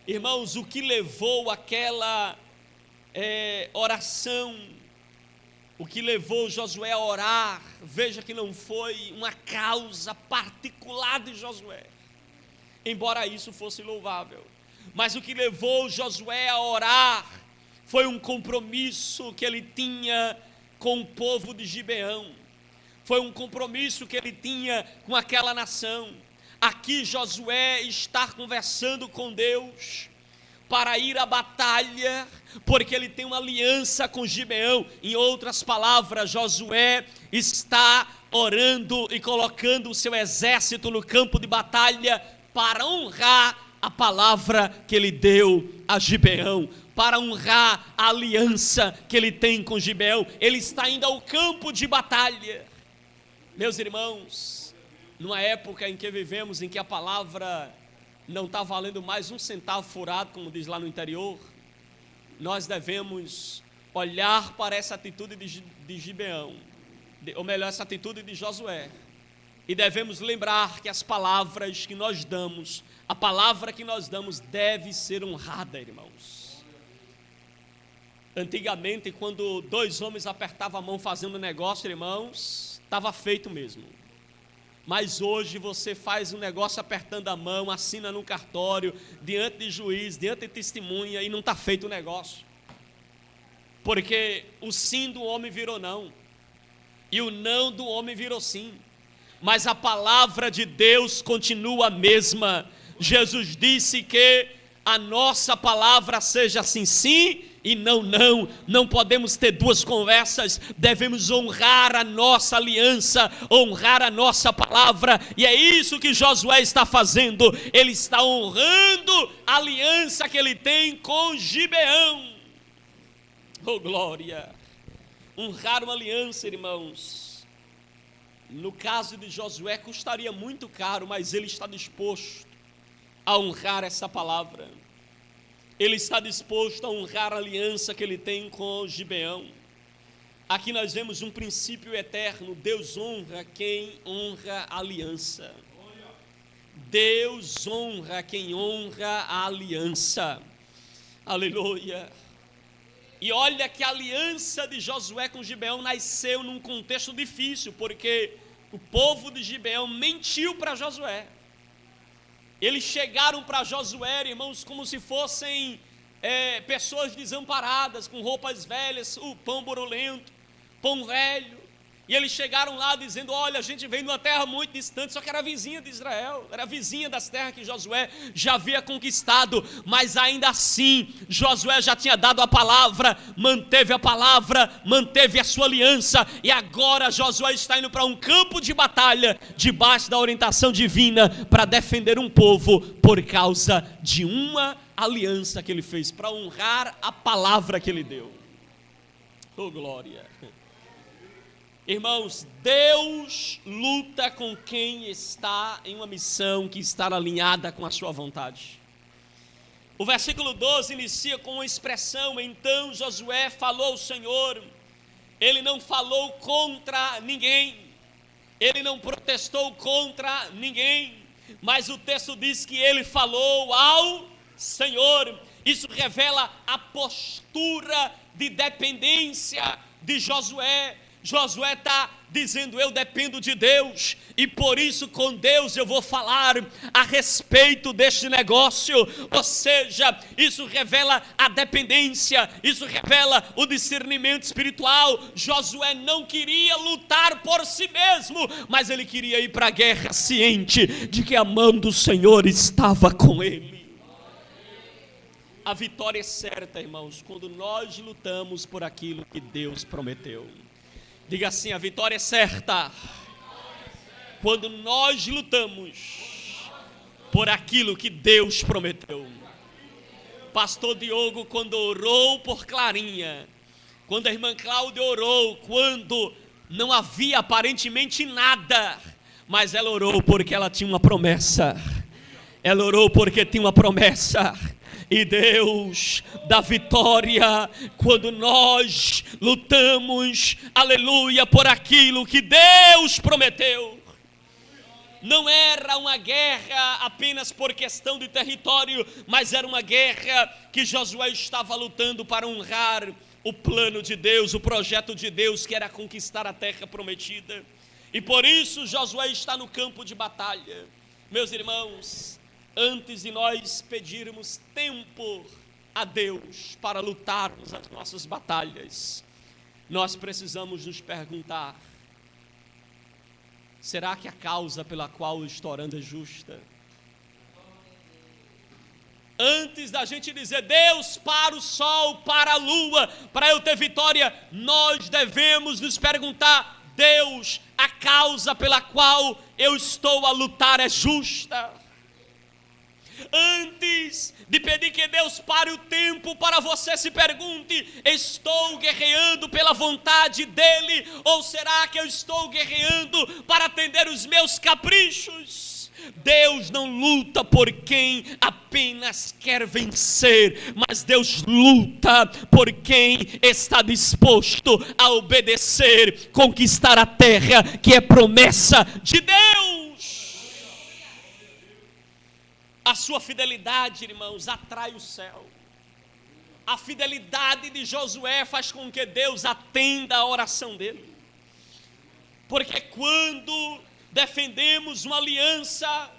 Irmãos, o que levou aquela oração, o que levou Josué a orar, veja que não foi uma causa particular de Josué, embora isso fosse louvável, mas o que levou Josué a orar foi um compromisso que ele tinha com o povo de Gibeão, foi um compromisso que ele tinha com aquela nação. Aqui Josué está conversando com Deus para ir à batalha, porque ele tem uma aliança com Gibeão. Em outras palavras, Josué está orando e colocando o seu exército no campo de batalha para honrar a palavra que ele deu a Gibeão, para honrar a aliança que ele tem com Gibeão. Ele está indo ao campo de batalha. Meus irmãos, numa época em que vivemos, em que a palavra não está valendo mais um centavo furado, como diz lá no interior, nós devemos olhar para essa atitude de Gibeão, ou melhor, essa atitude de Josué, e devemos lembrar que as palavras que nós damos, a palavra que nós damos deve ser honrada, irmãos. Antigamente, quando 2 homens apertavam a mão fazendo negócio, irmãos, estava feito mesmo. Mas hoje você faz um negócio apertando a mão, assina no cartório, diante de juiz, diante de testemunha, e não está feito o negócio. Porque o sim do homem virou não, e o não do homem virou sim. Mas a palavra de Deus continua a mesma. Jesus disse que a nossa palavra seja assim sim e não, não. Não podemos ter 2 conversas. Devemos honrar a nossa aliança, honrar a nossa palavra. E é isso que Josué está fazendo. Ele está honrando a aliança que ele tem com Gibeão. Oh, glória! Honrar uma aliança, irmãos, no caso de Josué custaria muito caro, mas ele está disposto a honrar essa palavra. Ele está disposto a honrar a aliança que ele tem com Gibeão. Aqui nós vemos um princípio eterno: Deus honra quem honra a aliança. Deus honra quem honra a aliança. Aleluia. E olha que a aliança de Josué com Gibeão nasceu num contexto difícil, porque o povo de Gibeão mentiu para Josué. Eles chegaram para Josué, irmãos, como se fossem pessoas desamparadas, com roupas velhas, o pão borulento, pão velho. E eles chegaram lá dizendo: olha, a gente veio de uma terra muito distante, só que era vizinha de Israel, era vizinha das terras que Josué já havia conquistado. Mas ainda assim, Josué já tinha dado a palavra, manteve a sua aliança. E agora Josué está indo para um campo de batalha, debaixo da orientação divina, para defender um povo, por causa de uma aliança que ele fez, para honrar a palavra que ele deu. Oh, glória! Irmãos, Deus luta com quem está em uma missão que está alinhada com a sua vontade. O versículo 12 inicia com uma expressão: então Josué falou ao Senhor. Ele não falou contra ninguém, ele não protestou contra ninguém, mas o texto diz que ele falou ao Senhor. Isso revela a postura de dependência de Josué. Josué está dizendo: eu dependo de Deus, e por isso com Deus eu vou falar a respeito deste negócio. Ou seja, isso revela a dependência, isso revela o discernimento espiritual. Josué não queria lutar por si mesmo, mas ele queria ir para a guerra ciente de que a mão do Senhor estava com ele. A vitória é certa, irmãos, quando nós lutamos por aquilo que Deus prometeu. Diga assim: a vitória é certa quando nós lutamos por aquilo que Deus prometeu. Pastor Diogo, quando orou por Clarinha, quando a irmã Cláudia orou, quando não havia aparentemente nada, mas ela orou porque ela tinha uma promessa. Ela orou porque tinha uma promessa. E Deus dá vitória quando nós lutamos, aleluia, por aquilo que Deus prometeu. Não era uma guerra apenas por questão de território, mas era uma guerra que Josué estava lutando para honrar o plano de Deus, o projeto de Deus, que era conquistar a terra prometida. E por isso Josué está no campo de batalha. Meus irmãos, antes de nós pedirmos tempo a Deus para lutarmos as nossas batalhas, nós precisamos nos perguntar: será que a causa pela qual eu estou orando é justa? Antes da gente dizer: Deus, para o sol, para a lua, para eu ter vitória, nós devemos nos perguntar: Deus, a causa pela qual eu estou a lutar é justa? Antes de pedir que Deus pare o tempo para você, se pergunte: estou guerreando pela vontade dEle? Ou será que eu estou guerreando para atender os meus caprichos? Deus não luta por quem apenas quer vencer, mas Deus luta por quem está disposto a obedecer, conquistar a terra que é promessa de Deus. A sua fidelidade, irmãos, atrai o céu. A fidelidade de Josué faz com que Deus atenda a oração dele. Porque quando defendemos uma aliança,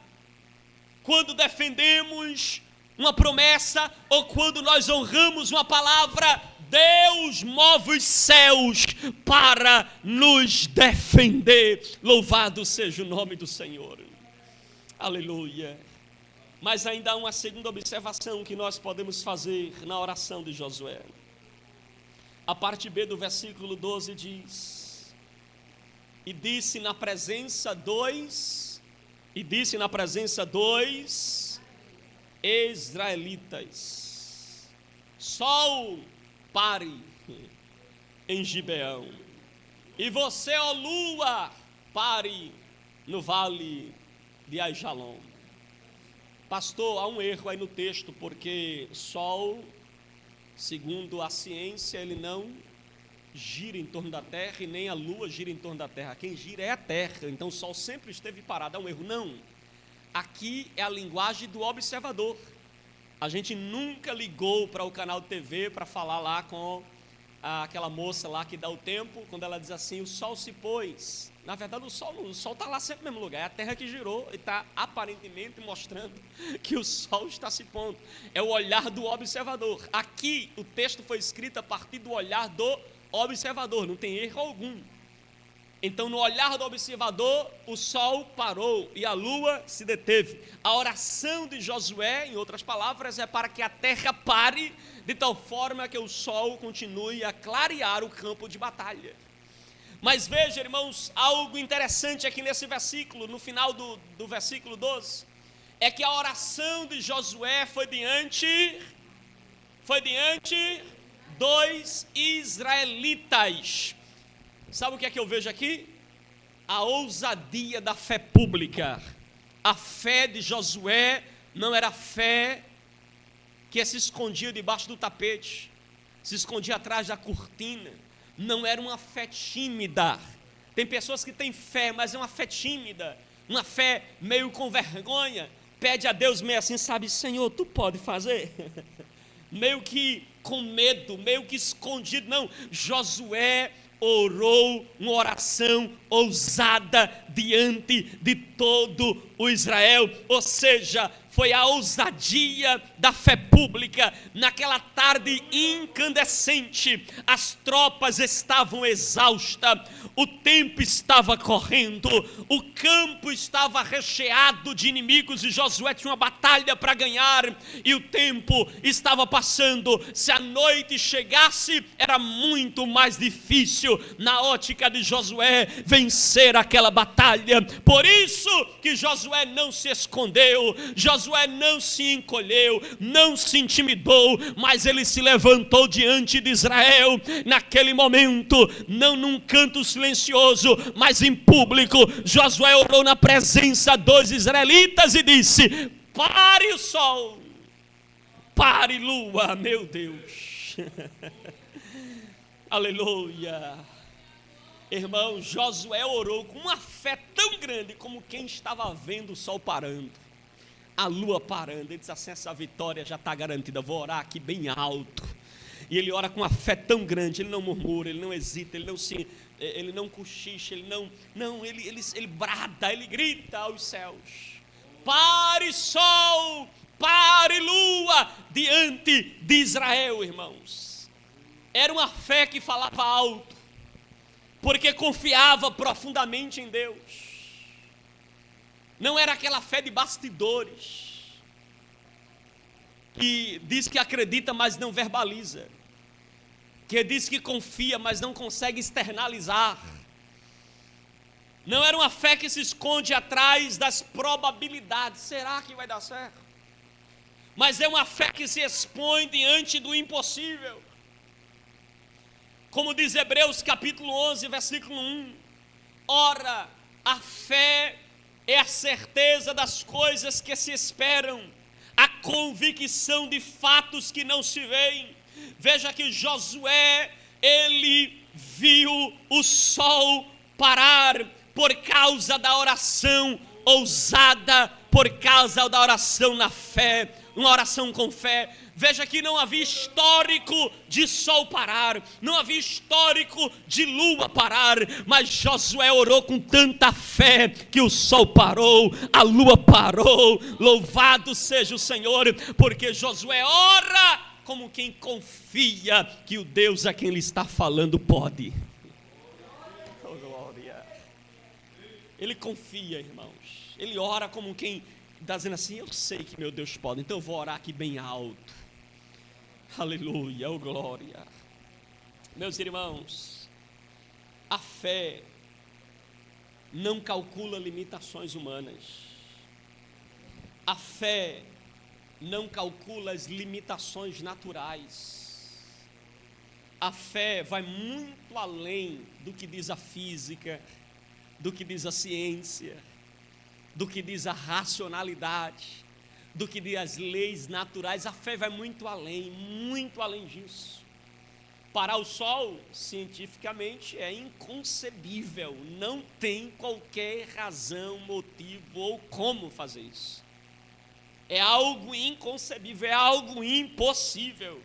quando defendemos uma promessa, ou quando nós honramos uma palavra, Deus move os céus para nos defender. Louvado seja o nome do Senhor. Aleluia. Mas ainda há uma segunda observação que nós podemos fazer na oração de Josué. A parte B do versículo 12 diz: E disse na presença dois israelitas: Sol, pare em Gibeão, e você, ó lua, pare no vale de Aijalon. Pastor, há um erro aí no texto, porque Sol, segundo a ciência, ele não gira em torno da Terra e nem a Lua gira em torno da Terra. Quem gira é a Terra, então o Sol sempre esteve parado. É um erro? Não. Aqui é a linguagem do observador. A gente nunca ligou para o canal de TV para falar lá com aquela moça lá que dá o tempo, quando ela diz assim: o Sol se pôs. Na verdade, o Sol está lá sempre no mesmo lugar. É a Terra que girou e está aparentemente mostrando que o Sol está se pondo. É o olhar do observador. Aqui, o texto foi escrito a partir do olhar do observador. Não tem erro algum. Então, no olhar do observador, o Sol parou e a Lua se deteve. A oração de Josué, em outras palavras, é para que a Terra pare, de tal forma que o Sol continue a clarear o campo de batalha. Mas veja, irmãos, algo interessante aqui nesse versículo, no final do versículo 12, é que a oração de Josué foi diante dos israelitas. Sabe o que é que eu vejo aqui? A ousadia da fé pública. A fé de Josué não era fé que se escondia debaixo do tapete, se escondia atrás da cortina. Não era uma fé tímida. Tem pessoas que têm fé, mas é uma fé tímida, uma fé meio com vergonha. Pede a Deus meio assim, sabe: Senhor, tu pode fazer? Meio que com medo, meio que escondido. Não, Josué orou uma oração ousada diante de todo o Israel, ou seja, foi a ousadia da fé pública. Naquela tarde incandescente, as tropas estavam exaustas, o tempo estava correndo, o campo estava recheado de inimigos e Josué tinha uma batalha para ganhar e o tempo estava passando. Se a noite chegasse, era muito mais difícil, na ótica de Josué, vencer aquela batalha. Por isso que Josué não se escondeu, Josué não se encolheu, não se intimidou, mas ele se levantou diante de Israel, naquele momento, não num canto silencioso, mas em público. Josué orou na presença dos israelitas e disse: pare o sol, pare lua, meu Deus. Aleluia. Irmão, Josué orou com uma fé tão grande como quem estava vendo o sol parando, a lua parando. Ele disse assim: essa vitória já está garantida, vou orar aqui bem alto. E ele ora com uma fé tão grande, ele não murmura, ele não hesita, ele não cochicha, ele brada, ele grita aos céus: pare sol, pare lua, diante de Israel, irmãos. Era uma fé que falava alto, porque confiava profundamente em Deus. Não era aquela fé de bastidores, que diz que acredita, mas não verbaliza, que diz que confia, mas não consegue externalizar. Não era uma fé que se esconde atrás das probabilidades, será que vai dar certo? Mas é uma fé que se expõe diante do impossível. Como diz Hebreus capítulo 11, versículo 1, ora, a fé é a certeza das coisas que se esperam, a convicção de fatos que não se veem. Veja que Josué, ele viu o sol parar por causa da oração ousada, por causa da oração na fé, uma oração com fé. Veja que não havia histórico de sol parar, não havia histórico de lua parar, mas Josué orou com tanta fé que o sol parou, a lua parou. Louvado seja o Senhor, porque Josué ora como quem confia que o Deus a quem ele está falando pode. Oh, glória. Ele confia, irmãos. Ele ora como quem está dizendo assim: eu sei que meu Deus pode, então eu vou orar aqui bem alto. Aleluia, oh glória. Meus irmãos, a fé não calcula limitações humanas. A fé não calcula as limitações naturais. A fé vai muito além do que diz a física, do que diz a ciência, do que diz a racionalidade, do que diz as leis naturais. A fé vai muito além disso. Parar o sol, cientificamente, é inconcebível, não tem qualquer razão, motivo ou como fazer isso. É algo inconcebível, é algo impossível.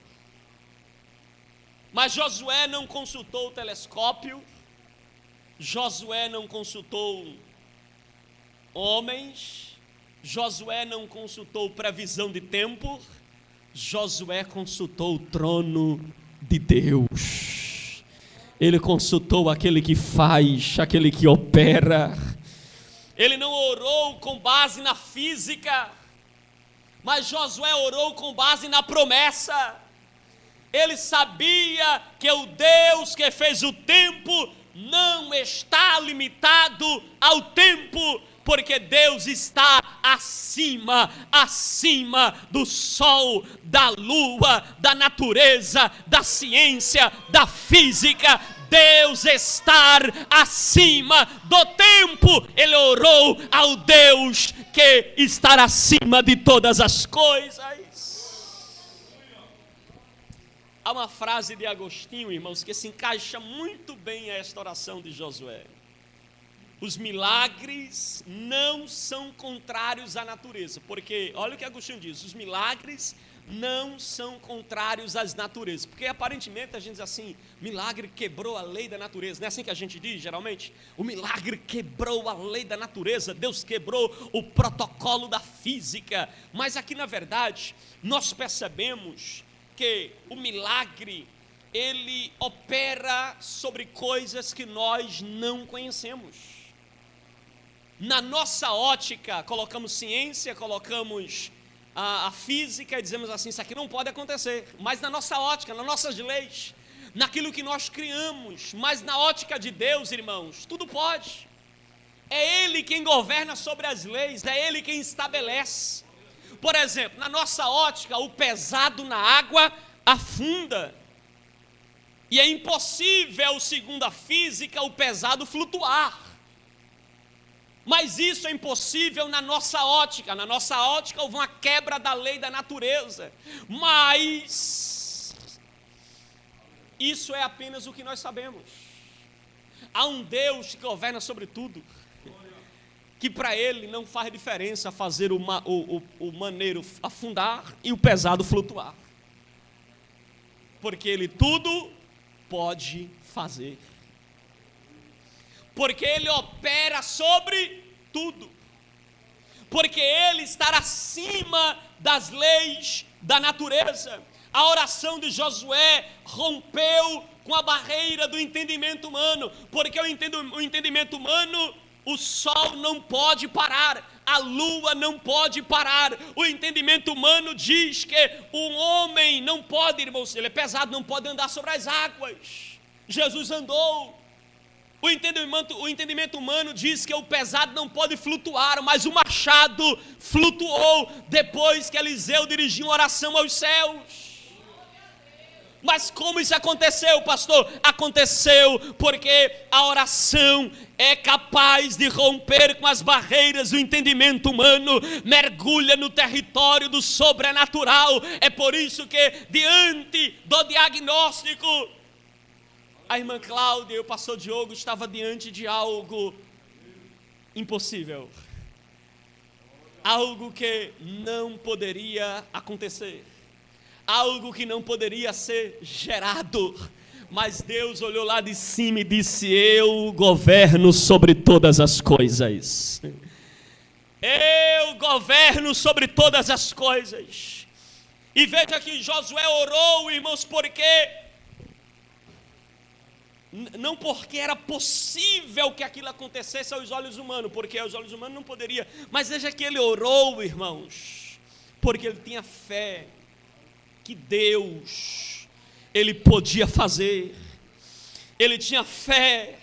Mas Josué não consultou o telescópio, Josué não consultou homens, Josué não consultou previsão de tempo, Josué consultou o trono de Deus. Ele consultou aquele que faz, aquele que opera. Ele não orou com base na física, mas Josué orou com base na promessa. Ele sabia que o Deus que fez o tempo não está limitado ao tempo, porque Deus está acima do sol, da lua, da natureza, da ciência, da física. Deus está acima do tempo. Ele orou ao Deus que está acima de todas as coisas. Há uma frase de Agostinho, irmãos, que se encaixa muito bem a esta oração de Josué. Os milagres não são contrários à natureza, porque, olha o que Agostinho diz, os milagres não são contrários às naturezas. Porque aparentemente a gente diz assim, milagre quebrou a lei da natureza. Não é assim que a gente diz geralmente? O milagre quebrou a lei da natureza, Deus quebrou o protocolo da física. Mas aqui na verdade, nós percebemos que o milagre, ele opera sobre coisas que nós não conhecemos. Na nossa ótica, colocamos ciência, colocamos a física e dizemos assim, isso aqui não pode acontecer. Mas na nossa ótica, nas nossas leis, naquilo que nós criamos, mas na ótica de Deus, irmãos, tudo pode. É Ele quem governa sobre as leis, é Ele quem estabelece. Por exemplo, na nossa ótica, o pesado na água afunda. E é impossível, segundo a física, o pesado flutuar. Mas isso é impossível na nossa ótica. Na nossa ótica houve uma quebra da lei da natureza. Mas isso é apenas o que nós sabemos. Há um Deus que governa sobre tudo, que para Ele não faz diferença fazer o maneiro afundar e o pesado flutuar. Porque Ele tudo pode fazer. Porque Ele opera sobre tudo. Porque Ele está acima das leis da natureza. A oração de Josué rompeu com a barreira do entendimento humano. Porque o entendimento humano, o sol não pode parar, a lua não pode parar. O entendimento humano diz que um homem não pode, irmãos, ele é pesado, não pode andar sobre as águas. Jesus andou. O entendimento humano diz que o pesado não pode flutuar, mas o machado flutuou depois que Eliseu dirigiu uma oração aos céus. Mas como isso aconteceu, pastor? Aconteceu porque a oração é capaz de romper com as barreiras do entendimento humano, mergulha no território do sobrenatural. É por isso que, diante do diagnóstico, a irmã Cláudia e o pastor Diogo estavam diante de algo impossível. Algo que não poderia acontecer. Algo que não poderia ser gerado. Mas Deus olhou lá de cima e disse: eu governo sobre todas as coisas. Eu governo sobre todas as coisas. E veja que Josué orou, irmãos, não porque era possível que aquilo acontecesse aos olhos humanos, porque aos olhos humanos não poderia, mas veja que ele orou, irmãos, porque ele tinha fé que Deus, ele podia fazer. Ele tinha fé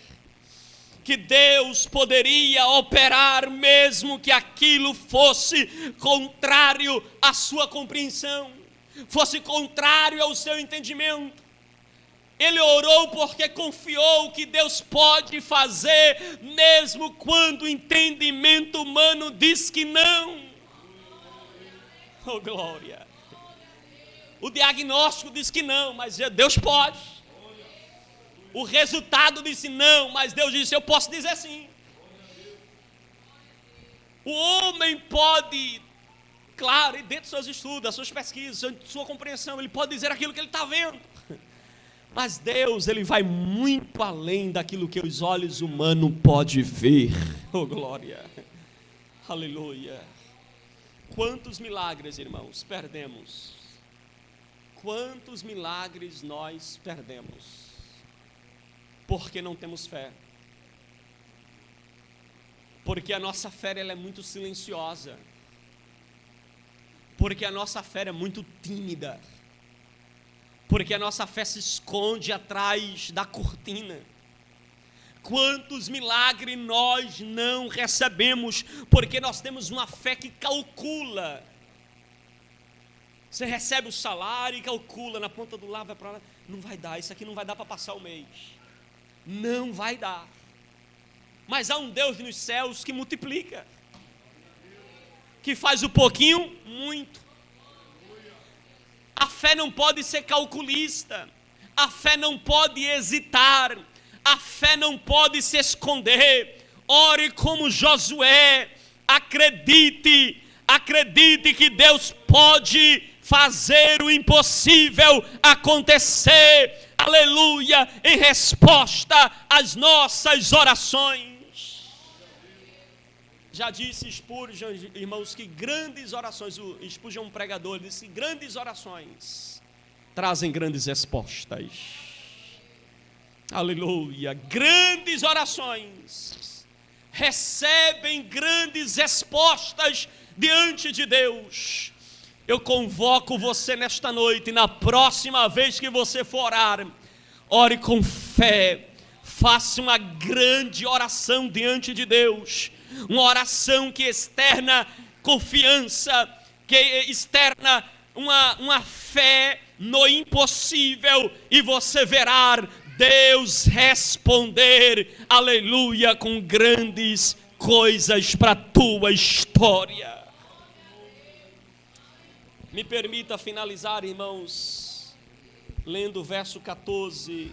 que Deus poderia operar, mesmo que aquilo fosse contrário à sua compreensão, fosse contrário ao seu entendimento. Ele orou porque confiou que Deus pode fazer, mesmo quando o entendimento humano diz que não. Oh, glória! O diagnóstico diz que não, mas Deus pode. O resultado disse não, mas Deus disse: eu posso dizer sim. O homem pode, claro, e dentro dos seus estudos, das suas pesquisas, da sua compreensão, ele pode dizer aquilo que ele está vendo. Mas Deus, ele vai muito além daquilo que os olhos humanos podem ver. Oh, glória! Aleluia! Quantos milagres, irmãos, perdemos? Quantos milagres nós perdemos? Porque não temos fé. Porque a nossa fé ela é muito silenciosa. Porque a nossa fé é muito tímida. Porque a nossa fé se esconde atrás da cortina. Quantos milagres nós não recebemos, porque nós temos uma fé que calcula. Você recebe o salário e calcula na ponta do lábio, vai para lá, não vai dar, isso aqui não vai dar para passar o mês. Não vai dar. Mas há um Deus nos céus que multiplica, que faz o pouquinho muito. A fé não pode ser calculista, a fé não pode hesitar, a fé não pode se esconder. Ore como Josué, acredite que Deus pode fazer o impossível acontecer, aleluia, em resposta às nossas orações. Já disse Spurgeon, irmãos, que grandes orações, o Spurgeon é um pregador, disse que grandes orações trazem grandes respostas. Aleluia, grandes orações recebem grandes respostas diante de Deus. Eu convoco você nesta noite, na próxima vez que você for orar, ore com fé, faça uma grande oração diante de Deus, uma oração que externa confiança, que externa uma fé no impossível, e você verá Deus responder, aleluia, com grandes coisas para a tua história. Me permita finalizar, irmãos, lendo o verso 14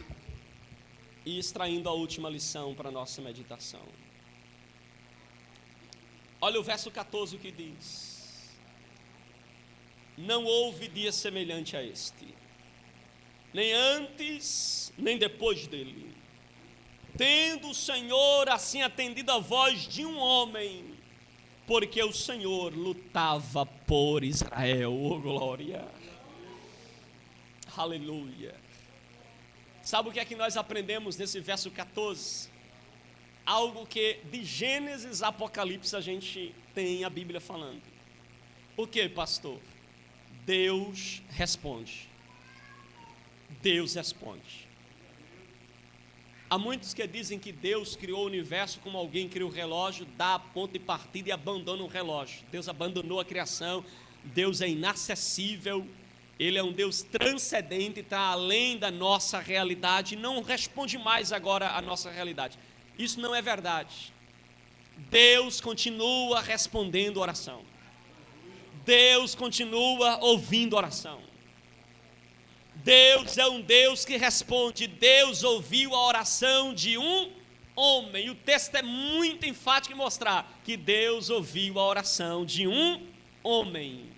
e extraindo a última lição para a nossa meditação. Olha o verso 14, o que diz: não houve dia semelhante a este, nem antes, nem depois dele, tendo o Senhor assim atendido a voz de um homem, porque o Senhor lutava por Israel. Oh, glória! Aleluia! Sabe o que é que nós aprendemos nesse verso 14? Algo que de Gênesis a Apocalipse a gente tem a Bíblia falando. O que, pastor? Deus responde. Deus responde. Há muitos que dizem que Deus criou o universo como alguém cria o relógio, dá a ponta de partida e abandona o relógio. Deus abandonou a criação. Deus é inacessível. Ele é um Deus transcendente, está além da nossa realidade e não responde mais agora à nossa realidade. Isso não é verdade. Deus continua respondendo oração. Deus continua ouvindo oração. Deus é um Deus que responde. Deus ouviu a oração de um homem. E o texto é muito enfático em mostrar que Deus ouviu a oração de um homem.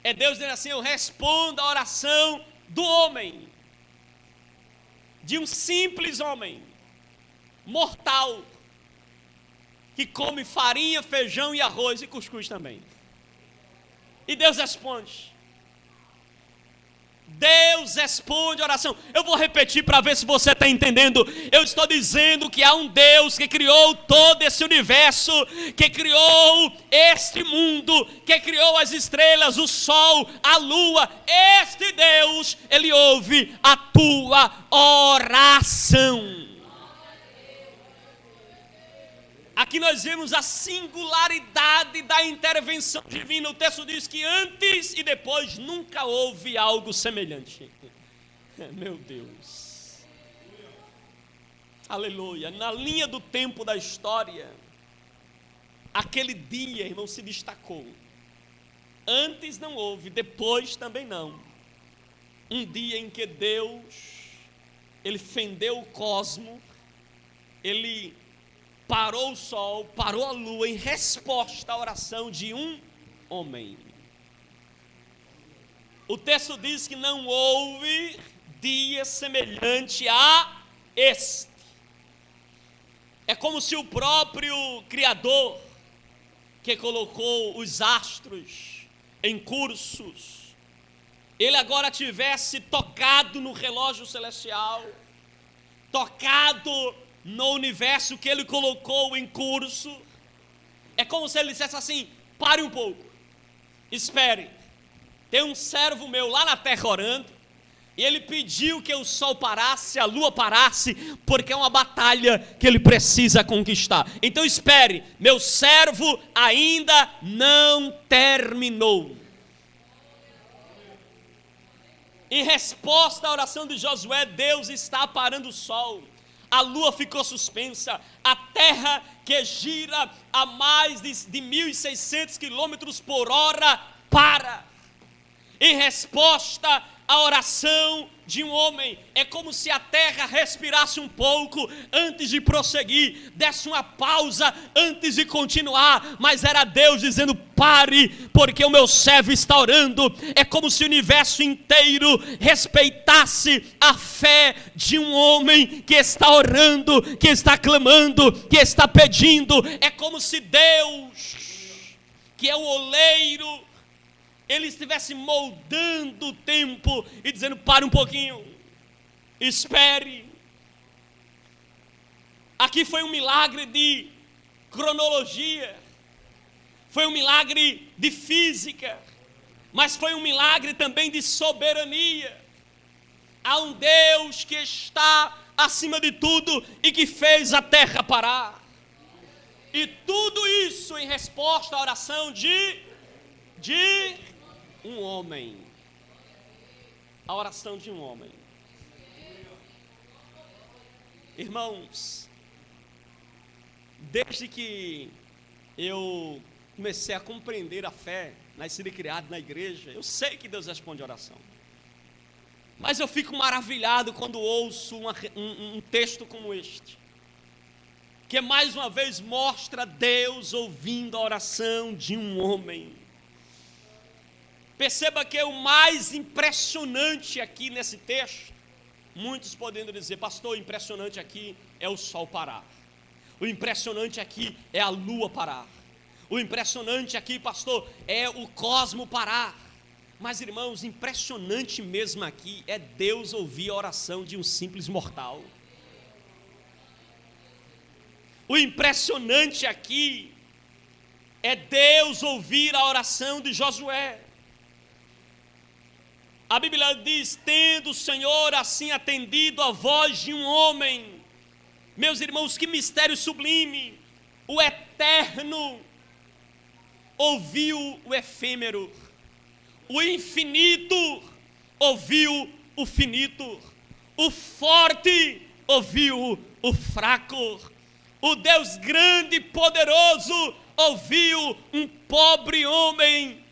É Deus dizendo assim: eu respondo a oração do homem, de um simples homem, mortal, que come farinha, feijão e arroz e cuscuz também. E Deus responde. Deus responde a oração. Eu vou repetir para ver se você está entendendo. Eu estou dizendo que há um Deus que criou todo esse universo, que criou este mundo, que criou as estrelas, o sol, a lua. Este Deus, Ele ouve a tua oração. Aqui nós vemos a singularidade da intervenção divina. O texto diz que antes e depois nunca houve algo semelhante. Meu Deus. Aleluia. Na linha do tempo da história, aquele dia, irmão, se destacou. Antes não houve, depois também não. Um dia em que Deus, Ele fendeu o cosmo, Ele parou o sol, parou a lua em resposta à oração de um homem. O texto diz que não houve dia semelhante a este. É como se o próprio Criador, que colocou os astros em cursos, Ele agora tivesse tocado no relógio celestial, tocado no universo que Ele colocou em curso. É como se Ele dissesse assim: pare um pouco, espere, tem um servo meu lá na terra orando, e ele pediu que o sol parasse, a lua parasse, porque é uma batalha que ele precisa conquistar. Então espere, meu servo ainda não terminou. Em resposta à oração de Josué, Deus está parando o sol. A lua ficou suspensa, a terra que gira a mais de 1.600 quilômetros por hora para. Em resposta a oração de um homem. É como se a terra respirasse um pouco antes de prosseguir, desse uma pausa antes de continuar, mas era Deus dizendo: pare, porque o meu servo está orando. É como se o universo inteiro respeitasse a fé de um homem que está orando, que está clamando, que está pedindo. É como se Deus, que é o oleiro, ele estivesse moldando o tempo e dizendo: pare um pouquinho, espere. Aqui foi um milagre de cronologia, foi um milagre de física, mas foi um milagre também de soberania. Há um Deus que está acima de tudo e que fez a terra parar. E tudo isso em resposta à oração de um homem. A oração de um homem. Irmãos, desde que eu comecei a compreender a fé, nascido e criado na igreja, eu sei que Deus responde a oração. Mas eu fico maravilhado quando ouço um texto como este, que mais uma vez mostra Deus ouvindo a oração de um homem. Perceba que o mais impressionante aqui nesse texto, muitos podendo dizer: pastor, o impressionante aqui é o sol parar, o impressionante aqui é a lua parar, o impressionante aqui, pastor, é o cosmo parar. Mas, irmãos, impressionante mesmo aqui é Deus ouvir a oração de um simples mortal. O impressionante aqui é Deus ouvir a oração de Josué. A Bíblia diz: tendo o Senhor assim atendido a voz de um homem. Meus irmãos, que mistério sublime! O eterno ouviu o efêmero, o infinito ouviu o finito, o forte ouviu o fraco, o Deus grande e poderoso ouviu um pobre homem.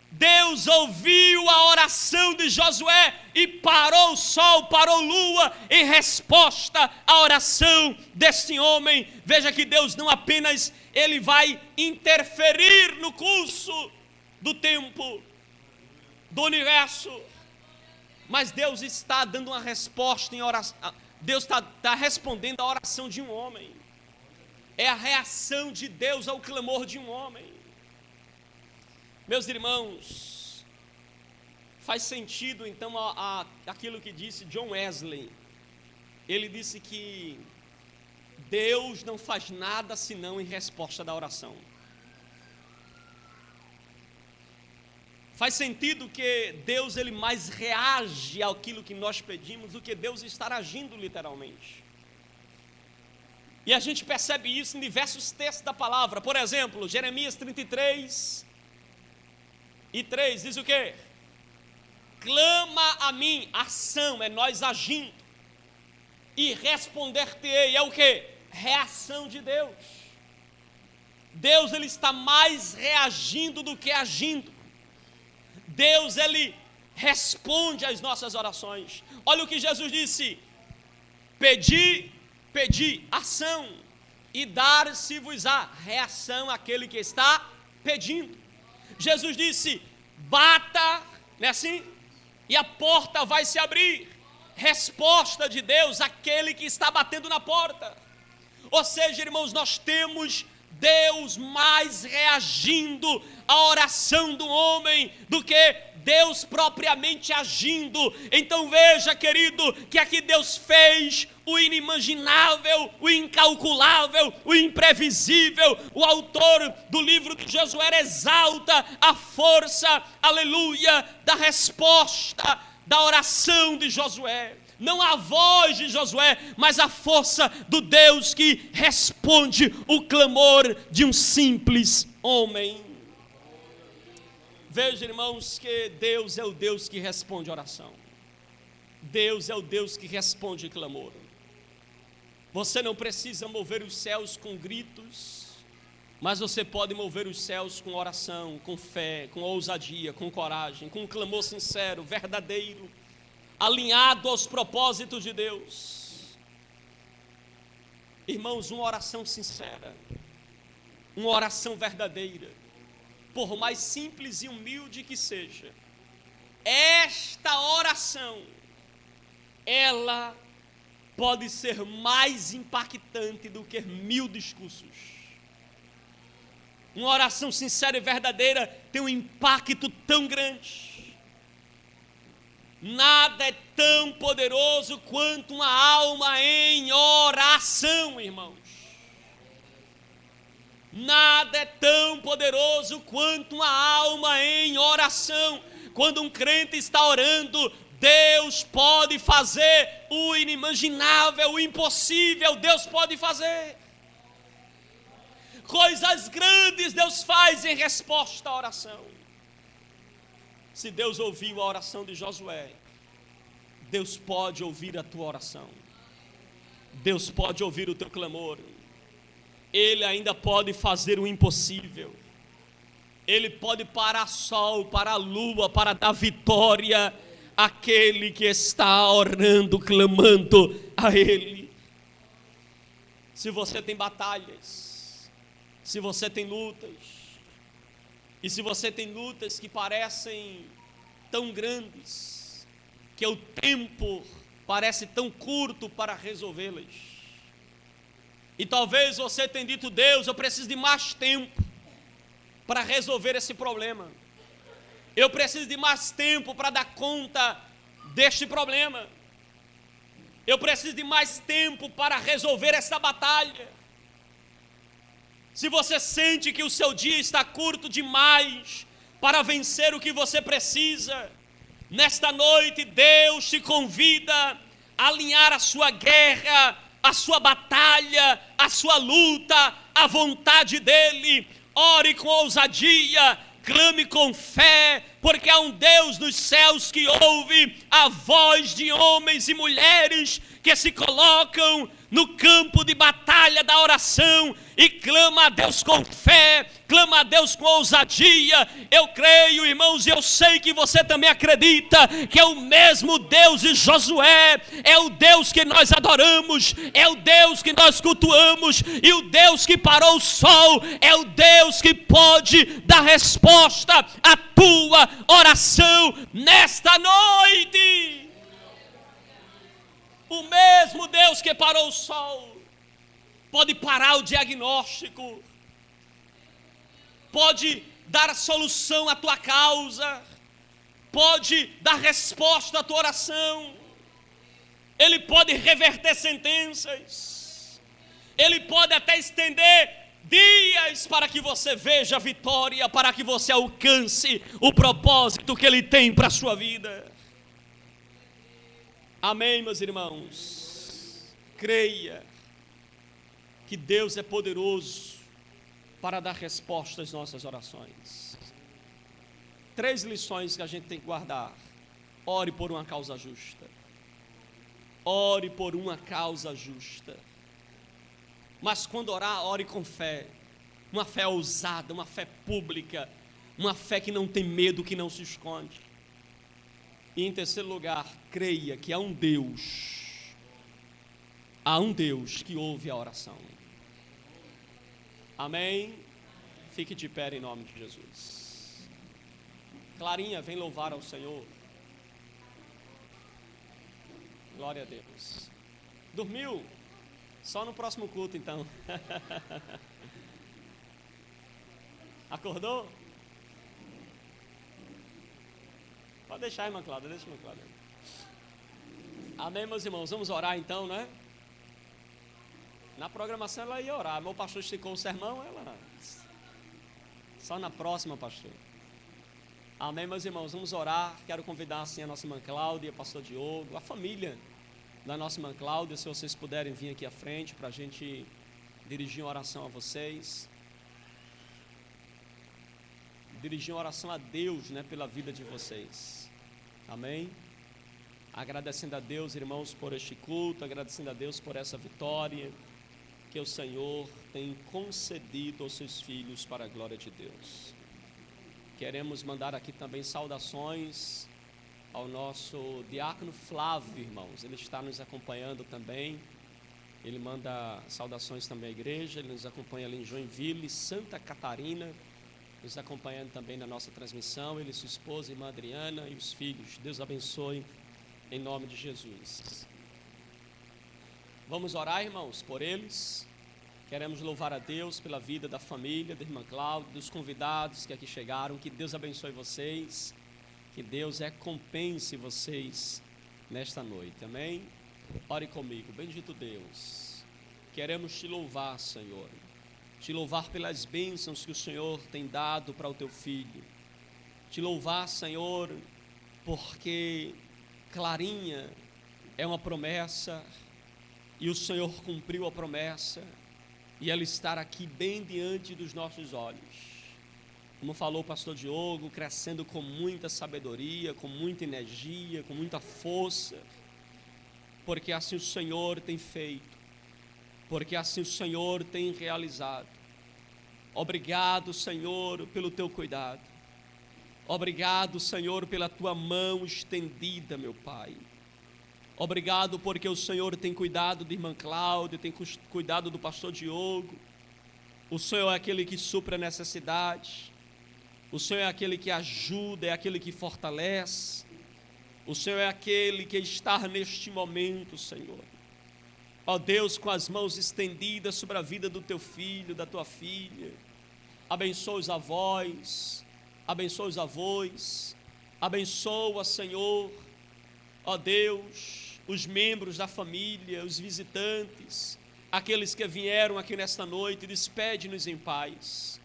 Deus ouviu a oração de Josué e parou o sol, parou a lua em resposta à oração desse homem. Veja que Deus não apenas ele vai interferir no curso do tempo, do universo, mas Deus está dando uma resposta em oração. Deus está respondendo à oração de um homem. É a reação de Deus ao clamor de um homem. Meus irmãos, faz sentido então aquilo que disse John Wesley. Ele disse que Deus não faz nada senão em resposta da oração. Faz sentido que Deus ele mais reage àquilo que nós pedimos do que Deus estar agindo literalmente. E a gente percebe isso em diversos textos da palavra. Por exemplo, Jeremias 33 e 3 diz o quê? Clama a mim, ação, é nós agindo, e responder-te-ei, é o quê? Reação de Deus. Deus ele está mais reagindo do que agindo. Deus ele responde às nossas orações. Olha o que Jesus disse: pedi, ação, e dar-se-vos-á, reação àquele que está pedindo. Jesus disse: bata, não é assim? E a porta vai se abrir. Resposta de Deus àquele que está batendo na porta. Ou seja, irmãos, nós temos Deus mais reagindo à oração do homem do que Deus propriamente agindo. Então veja, querido, que aqui Deus fez o inimaginável, o incalculável, o imprevisível. O autor do livro de Josué exalta a força, aleluia, da resposta da oração de Josué. Não a voz de Josué, mas a força do Deus que responde o clamor de um simples homem. Veja, irmãos, que Deus é o Deus que responde oração. Deus é o Deus que responde clamor. Você não precisa mover os céus com gritos, Mas você pode mover os céus com oração, com fé, com ousadia, com coragem, com um clamor sincero, verdadeiro, alinhado aos propósitos de Deus. Irmãos, uma oração sincera, uma oração verdadeira, por mais simples e humilde que seja, esta oração, ela pode ser mais impactante do que 1000 discursos. Uma oração sincera e verdadeira tem um impacto tão grande. Nada é tão poderoso quanto uma alma em oração, irmãos. Nada é tão poderoso quanto uma alma em oração. Quando um crente está orando, Deus pode fazer o inimaginável, o impossível, Deus pode fazer. Coisas grandes Deus faz em resposta à oração. Se Deus ouviu a oração de Josué, Deus pode ouvir a tua oração. Deus pode ouvir o teu clamor. Ele ainda pode fazer o impossível. Ele pode parar sol, parar a lua, para dar vitória àquele que está orando, clamando a Ele. Se você tem batalhas, se você tem lutas, e se você tem lutas que parecem tão grandes, que o tempo parece tão curto para resolvê-las, e talvez você tenha dito: Deus, eu preciso de mais tempo para resolver esse problema, eu preciso de mais tempo para dar conta deste problema, eu preciso de mais tempo para resolver essa batalha. Se você sente que o seu dia está curto demais para vencer o que você precisa, nesta noite Deus te convida a alinhar a sua guerra, a sua batalha, a sua luta, à vontade dEle. Ore com ousadia, clame com fé, porque há um Deus dos céus que ouve a voz de homens e mulheres que se colocam no campo de batalha da oração e clama a Deus com fé, clama a Deus com ousadia. Eu creio, irmãos, e eu sei que você também acredita que é o mesmo Deus de Josué, é o Deus que nós adoramos, é o Deus que nós cultuamos, e o Deus que parou o sol é o Deus que pode dar resposta à tua oração nesta noite. O mesmo Deus que parou o sol pode parar o diagnóstico, pode dar a solução à tua causa, pode dar resposta à tua oração. Ele pode reverter sentenças, Ele pode até estender dias para que você veja a vitória, para que você alcance o propósito que Ele tem para a sua vida. Amém, meus irmãos? Creia que Deus é poderoso para dar resposta às nossas orações. 3 lições que a gente tem que guardar. Ore por uma causa justa. Ore por uma causa justa. Mas quando orar, ore com fé. Uma fé ousada, uma fé pública, uma fé que não tem medo, que não se esconde. E em terceiro lugar, creia que há um Deus que ouve a oração. Amém? Fique de pé em nome de Jesus. Clarinha, vem louvar ao Senhor. Glória a Deus. Dormiu? Só no próximo culto, então. Acordou? Pode deixar, irmã Cláudia, deixa, irmã Cláudia. Amém, meus irmãos, vamos orar então, né? Na programação ela ia orar, meu pastor esticou o sermão, ela... Só na próxima, pastor. Amém, meus irmãos, vamos orar. Quero convidar assim a nossa irmã Cláudia, pastor Diogo, a família da nossa irmã Cláudia, se vocês puderem vir aqui à frente para a gente dirigir uma oração a vocês. Dirigir uma oração a Deus, né, pela vida de vocês. Amém? Agradecendo a Deus, irmãos, por este culto, agradecendo a Deus por essa vitória que o Senhor tem concedido aos seus filhos para a glória de Deus. Queremos mandar aqui também saudações ao nosso diácono Flávio, irmãos. Ele está nos acompanhando também. Ele manda saudações também à igreja. Ele nos acompanha ali em Joinville, Santa Catarina, nos acompanhando também na nossa transmissão. Ele, sua esposa, irmã Adriana e os filhos. Deus abençoe em nome de Jesus. Vamos orar, irmãos, por eles. Queremos louvar a Deus pela vida da família, da irmã Cláudia, dos convidados que aqui chegaram. Que Deus abençoe vocês. Que Deus recompense vocês nesta noite. Amém? Ore comigo. Bendito Deus. Queremos te louvar, Senhor. Te louvar pelas bênçãos que o Senhor tem dado para o teu filho. Te louvar, Senhor, porque Clarinha é uma promessa e o Senhor cumpriu a promessa e ela estar aqui bem diante dos nossos olhos. Como falou o pastor Diogo, crescendo com muita sabedoria, com muita energia, com muita força, porque assim o Senhor tem feito, porque assim o Senhor tem realizado. Obrigado, Senhor, pelo teu cuidado. Obrigado, Senhor, pela tua mão estendida, meu Pai. Obrigado porque o Senhor tem cuidado de irmã Cláudia, tem cuidado do pastor Diogo. O Senhor é aquele que supre a necessidade. O Senhor é aquele que ajuda, é aquele que fortalece. O Senhor é aquele que está neste momento, Senhor. Ó Deus, com as mãos estendidas sobre a vida do teu filho, da tua filha. Abençoa os avós, abençoa os avós, abençoa, Senhor, ó Deus, os membros da família, os visitantes, aqueles que vieram aqui nesta noite. Despede-nos em paz.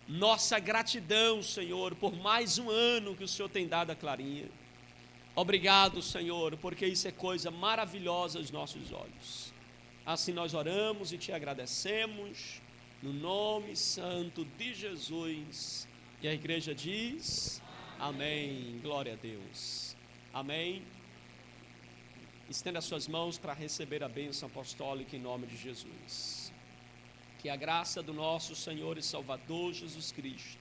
Nossa gratidão, Senhor, por mais um ano que o Senhor tem dado a Clarinha. Obrigado, Senhor, porque isso é coisa maravilhosa aos nossos olhos. Assim nós oramos e te agradecemos, no nome santo de Jesus. E a igreja diz, amém, glória a Deus, amém. Estenda as suas mãos para receber a bênção apostólica em nome de Jesus. Que a graça do nosso Senhor e Salvador Jesus Cristo,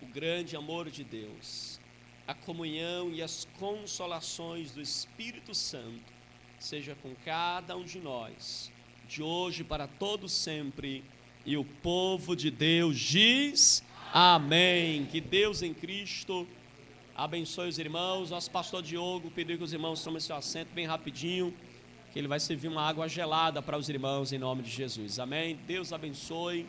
o grande amor de Deus, a comunhão e as consolações do Espírito Santo, seja com cada um de nós, de hoje para todo sempre. E o povo de Deus diz, amém. Que Deus em Cristo abençoe os irmãos. Nosso pastor Diogo pediu que os irmãos tomem seu assento bem rapidinho, que ele vai servir uma água gelada para os irmãos em nome de Jesus. Amém. Deus abençoe.